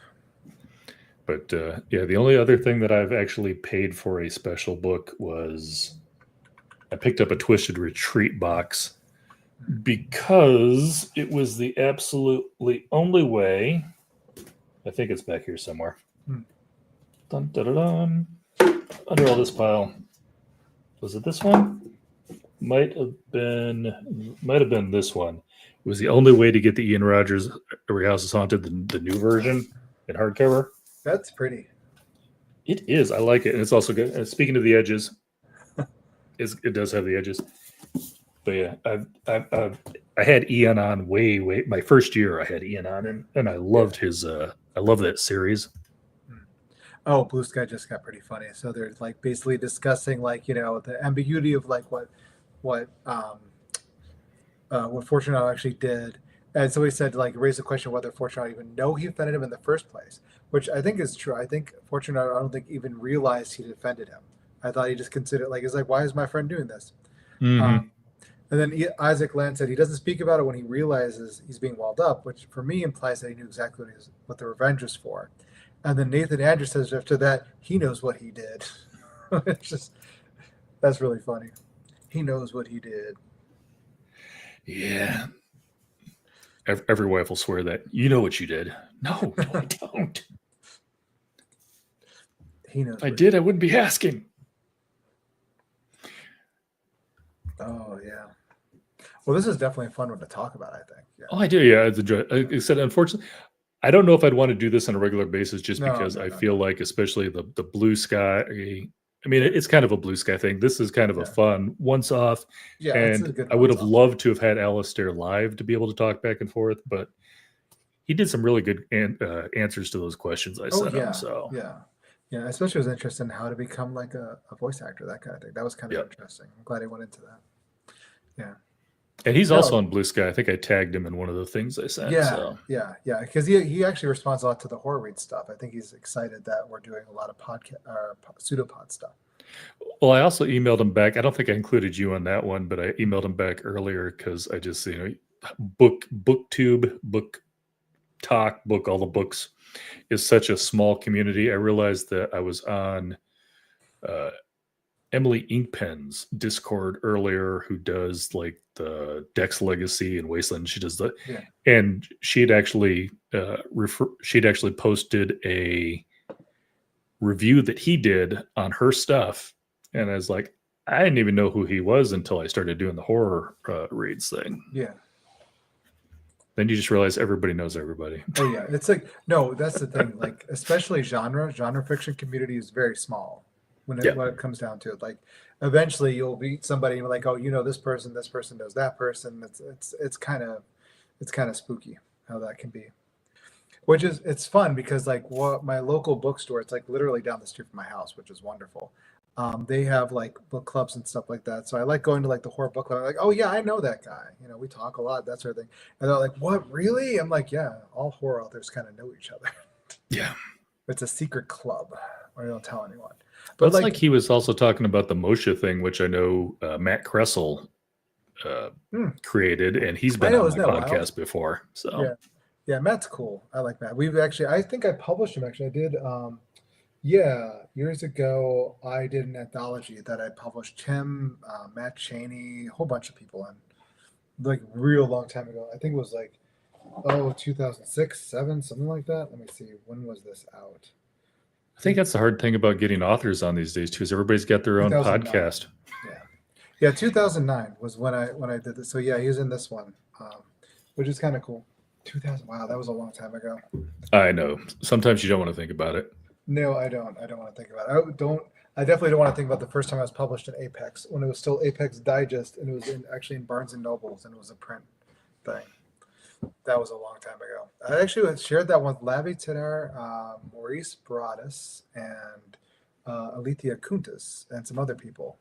But the only other thing that I've actually paid for a special book was I picked up a Twisted Retreat box because it was the absolutely only way. I think it's back here somewhere. Dun, dun, dun, dun. Under all this pile. Was it this one? Might have been this one. It was the only way to get the Ian Rogers Every House is Haunted, the new version in hardcover. That's pretty. It is. I like it, and it's also good. And speaking of the edges, it does have the edges. But yeah, I had Ian on way my first year. I had Ian on, and I loved his. I love that series. Oh, Bluesky just got pretty funny. So they're like basically discussing like the ambiguity of like what Fortunato actually did. And so he said, like, raise the question whether Fortunato even know he offended him in the first place, which I think is true. I think Fortunato, I don't think even realized he offended him. I thought he just considered, like, it's like, why is my friend doing this? Mm-hmm. And then Isaac Land said he doesn't speak about it when he realizes he's being walled up, which for me implies that he knew exactly what the revenge was for. And then Nathan Andrews says after that, he knows what he did. It's just, that's really funny. He knows what he did. Yeah. Every wife will swear that. You know what you did. No, I don't. He knows. If I did, I wouldn't be asking. Oh, yeah. Well, this is definitely a fun one to talk about, I think. Yeah. Oh, I do. Yeah. Like I said, unfortunately, I don't know if I'd want to do this on a regular basis just because I feel like, especially the Bluesky, I mean, it's kind of a Bluesky thing. This is kind of a fun once off. Yeah, and I would have loved to have had Alasdair live to be able to talk back and forth, but he did some really good answers to those questions I sent him. So yeah, especially was interested in how to become like a voice actor, that kind of thing. That was kind of interesting. I'm glad he went into that. Yeah. And he's also on Bluesky. I think I tagged him in one of the things I sent. Yeah, yeah. Because he actually responds a lot to the horror read stuff. I think he's excited that we're doing a lot of pseudopod stuff. Well, I also emailed him back. I don't think I included you on that one, but I emailed him back earlier because I just, booktube, book talk, book, all the books is such a small community. I realized that I was on Emily Inkpen's Discord earlier, who does like the Dex Legacy and Wasteland. She does and she'd actually posted a review that he did on her stuff, and I was like, I didn't even know who he was until I started doing the horror reads thing. Yeah. Then you just realize everybody knows everybody. Oh yeah, it's like no, that's the thing. Like especially genre fiction community is very small. When it comes down to it, like eventually you'll meet somebody and you're like, oh, this person knows that person. It's kind of spooky how that can be. Which is it's fun because like my local bookstore, it's like literally down the street from my house, which is wonderful. They have like book clubs and stuff like that. So I like going to like the horror book club. I'm like, oh yeah, I know that guy. We talk a lot, that sort of thing. And they're like, what, really? I'm like, yeah, all horror authors kind of know each other. Yeah. It's a secret club where they don't tell anyone. But it's like he was also talking about the Moshe thing, which I know Matt Kressel created, and he's been on my podcast before. So yeah, Matt's cool. I like Matt. I think I published him actually. I did years ago I did an anthology that I published him, Matt Cheney, a whole bunch of people in, like real long time ago. I think it was like 2006, 7, something like that. Let me see. When was this out? I think that's the hard thing about getting authors on these days too, is everybody's got their own podcast. Yeah, 2009 was when I did this. So yeah, he's in this one, which is kind of cool. 2000. Wow, that was a long time ago. I know. Sometimes you don't want to think about it. No, I don't. I don't want to think about it. I definitely don't want to think about the first time I was published in Apex, when it was still Apex Digest, and it was actually in Barnes and Nobles, and it was a print thing. That was a long time ago. I actually shared that one with Lavi Tinar, Maurice Broadus, and Alethea Kuntis, and some other people,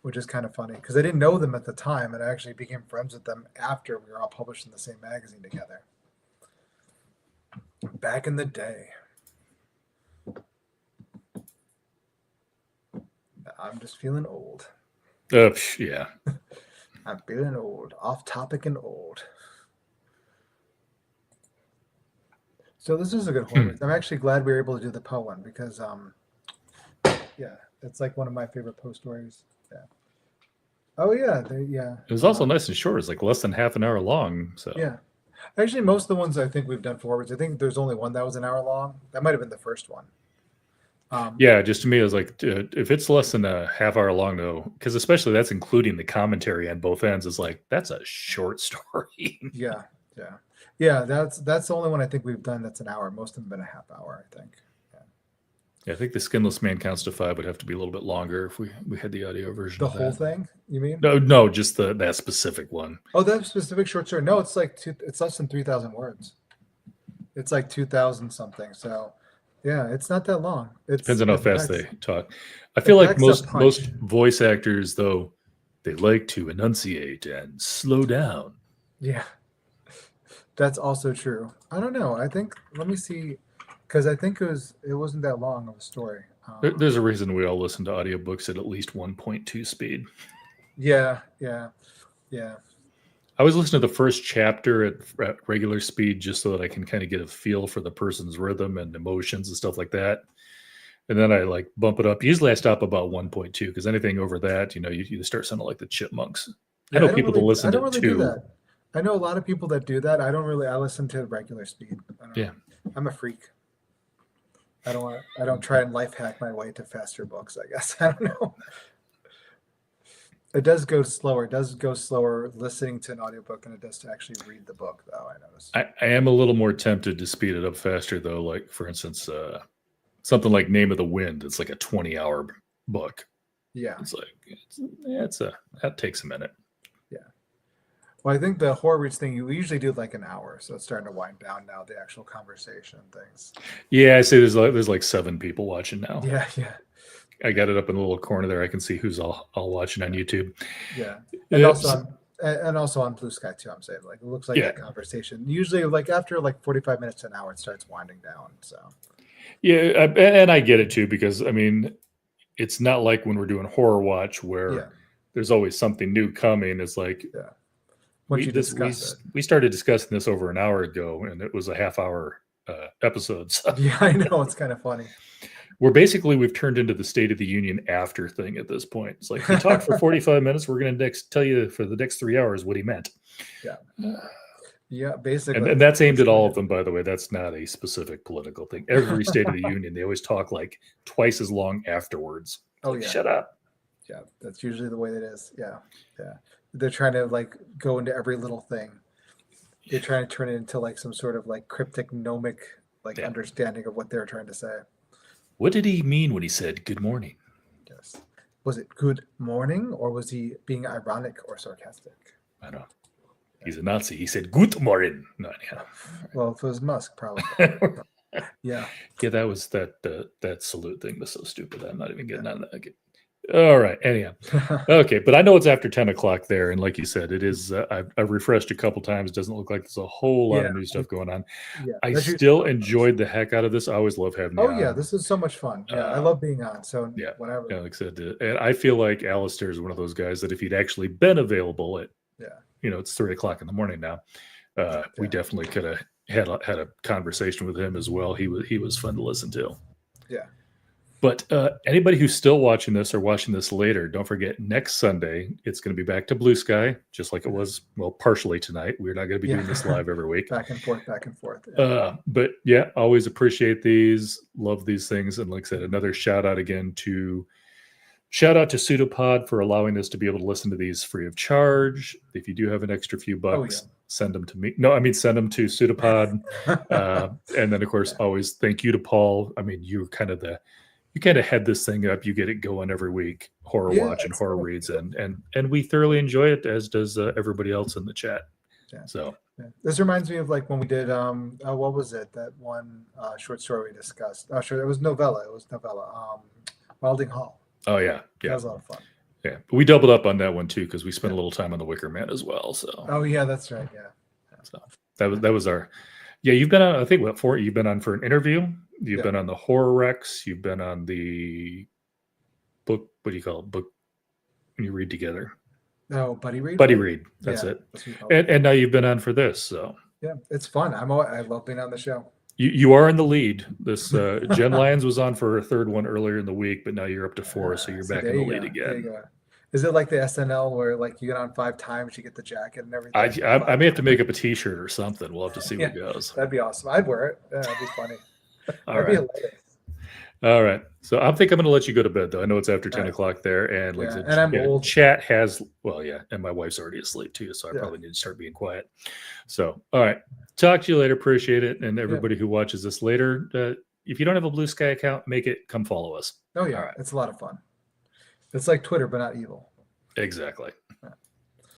which is kind of funny because I didn't know them at the time, and I actually became friends with them after we were all published in the same magazine together. Back in the day. I'm just feeling old. Yeah. I'm feeling old. Off topic and old. So this is a good horror. I'm actually glad we were able to do the Poe one because, yeah, it's like one of my favorite Poe stories. Yeah. Oh yeah, yeah. It was also nice and short. It's like less than half an hour long. So yeah. Actually, most of the ones I think we've done forwards, I think there's only one that was an hour long. That might have been the first one. Yeah, just to me, it was like, if it's less than a half hour long, though, because especially that's including the commentary on both ends, it's like that's a short story. Yeah. That's the only one I think we've done that's an hour. Most of them have been a half hour, I think. Yeah, I think the Skinless Man Counts to 5 would have to be a little bit longer if we had the audio version. The of whole that. thing, you mean? No, just that specific one. Oh, that specific short story. No, it's like it's less than 3,000 words. It's like 2,000 something. So, yeah, it's not that long. It Depends on how fast they talk. I feel like most punch. voice actors, though, they like to enunciate and slow down. Yeah, that's also true. I don't know. I think let me see, because I think it wasn't that long of a story. There's a reason we all listen to audiobooks at least 1.2 speed. Yeah. I was listening to the first chapter at regular speed just so that I can kind of get a feel for the person's rhythm and emotions and stuff like that. And then I like bump it up. Usually I stop about 1.2 because anything over that, you start sounding like the Chipmunks. Yeah, I know people that listen to really 2. do that. I know a lot of people that do that. I listen to regular speed. Yeah. I'm a freak. I don't try and life hack my way to faster books, I guess. I don't know. It does go slower. It does go slower listening to an audiobook than it does to actually read the book, though, I noticed. I am a little more tempted to speed it up faster, though. Like, for instance, something like Name of the Wind. It's like a 20-hour book. Yeah. It's like, that takes a minute. Yeah. Well, I think the horror reads thing, you usually do like an hour. So it's starting to wind down now, the actual conversation and things. Yeah, I see there's like 7 people watching now. Yeah. I got it up in a little corner there. I can see who's all watching on YouTube. Yeah. And also on Bluesky too, I'm saying. Like it looks like a conversation. Usually like after like 45 minutes to an hour, it starts winding down. So yeah, and I get it too, because I mean, it's not like when we're doing Horror Watch where there's always something new coming. It's like we started discussing this over an hour ago, and it was a half-hour episode. So. Yeah, I know. It's kind of funny. We've turned into the State of the Union after thing at this point. It's like, we talked for 45 minutes. We're going to tell you for the next 3 hours what he meant. Yeah. Yeah, basically. And that's aimed at all of them, by the way. That's not a specific political thing. Every State of the Union, they always talk like twice as long afterwards. Oh, like, yeah. Shut up. Yeah, that's usually the way it is. Yeah. They're trying to like go into every little thing. They're trying to turn it into like some sort of like cryptic gnomic understanding of what they're trying to say. What did he mean when he said good morning? Yes. Was it good morning, or was he being ironic or sarcastic? I don't know. He's a Nazi. He said good morning. No, yeah. Well, if it was Musk, probably. Yeah, that was that salute thing was so stupid. I'm not even getting on that. Okay. All right. Anyhow. Okay. But I know it's after 10 o'clock there. And like you said, it is, I've refreshed a couple times. It doesn't look like there's a whole lot of new stuff going on. Yeah, I still enjoyed the heck out of this. I always love having you on. Yeah. This is so much fun. Yeah. I love being on. So whatever. Yeah, like I said, and I feel like Alasdair is one of those guys that if he'd actually been available at, it's 3 o'clock in the morning now. We definitely could have had a conversation with him as well. He was fun to listen to. Yeah. But anybody who's still watching this or watching this later, don't forget next Sunday, it's going to be back to Bluesky, just like it was, partially tonight. We're not going to be doing this live every week. Back and forth. Yeah. But always appreciate these, love these things. And like I said, another shout out to Pseudopod for allowing us to be able to listen to these free of charge. If you do have an extra few bucks, send them to me. No, I mean, send them to Pseudopod. And then of course, always thank you to Paul. I mean, you kind of head this thing up. You get it going every week, Horror Watch and Horror Reads, and we thoroughly enjoy it, as does everybody else in the chat. Yeah. So this reminds me of like when we did what was it, that one short story we discussed? Oh, sure, it was novella. Wilding Hall. Oh yeah, That was a lot of fun. Yeah, but we doubled up on that one too because we spent a little time on the Wicker Man as well. So, Oh yeah, that's right. Yeah. so that was our. Yeah, you've been on. I think what for? You've been on for an interview. You've been on the Horror Rex. You've been on the book. What do you call it? Book when you read together. Oh, buddy read. Buddy read. That's Yeah, it. that's what we call it. And now you've been on for this. So Yeah, it's fun. I love being on the show. you are in the lead. This Jen Lyons was on for her third one earlier in the week, but now you're up to 4, so you're So back there in the you lead go. There you again. go. Is it like the SNL where like you get on 5 times, you get the jacket and everything? I may have to make up a T-shirt or something. We'll have to see what goes. That'd be awesome. I'd wear it. Yeah, that'd be funny. All That'd be right. hilarious. All right. So I think I'm going to let you go to bed, though. I know it's after 10 All right. o'clock there. And like I Yeah, said, and I'm old. chat has, well, yeah. And my wife's already asleep, too. So I probably need to start being quiet. So, all right. Talk to you later. Appreciate it. And everybody who watches this later, if you don't have a Bluesky account, make it. Come follow us. Oh, yeah. All right. It's a lot of fun. It's like Twitter, but not evil. Exactly.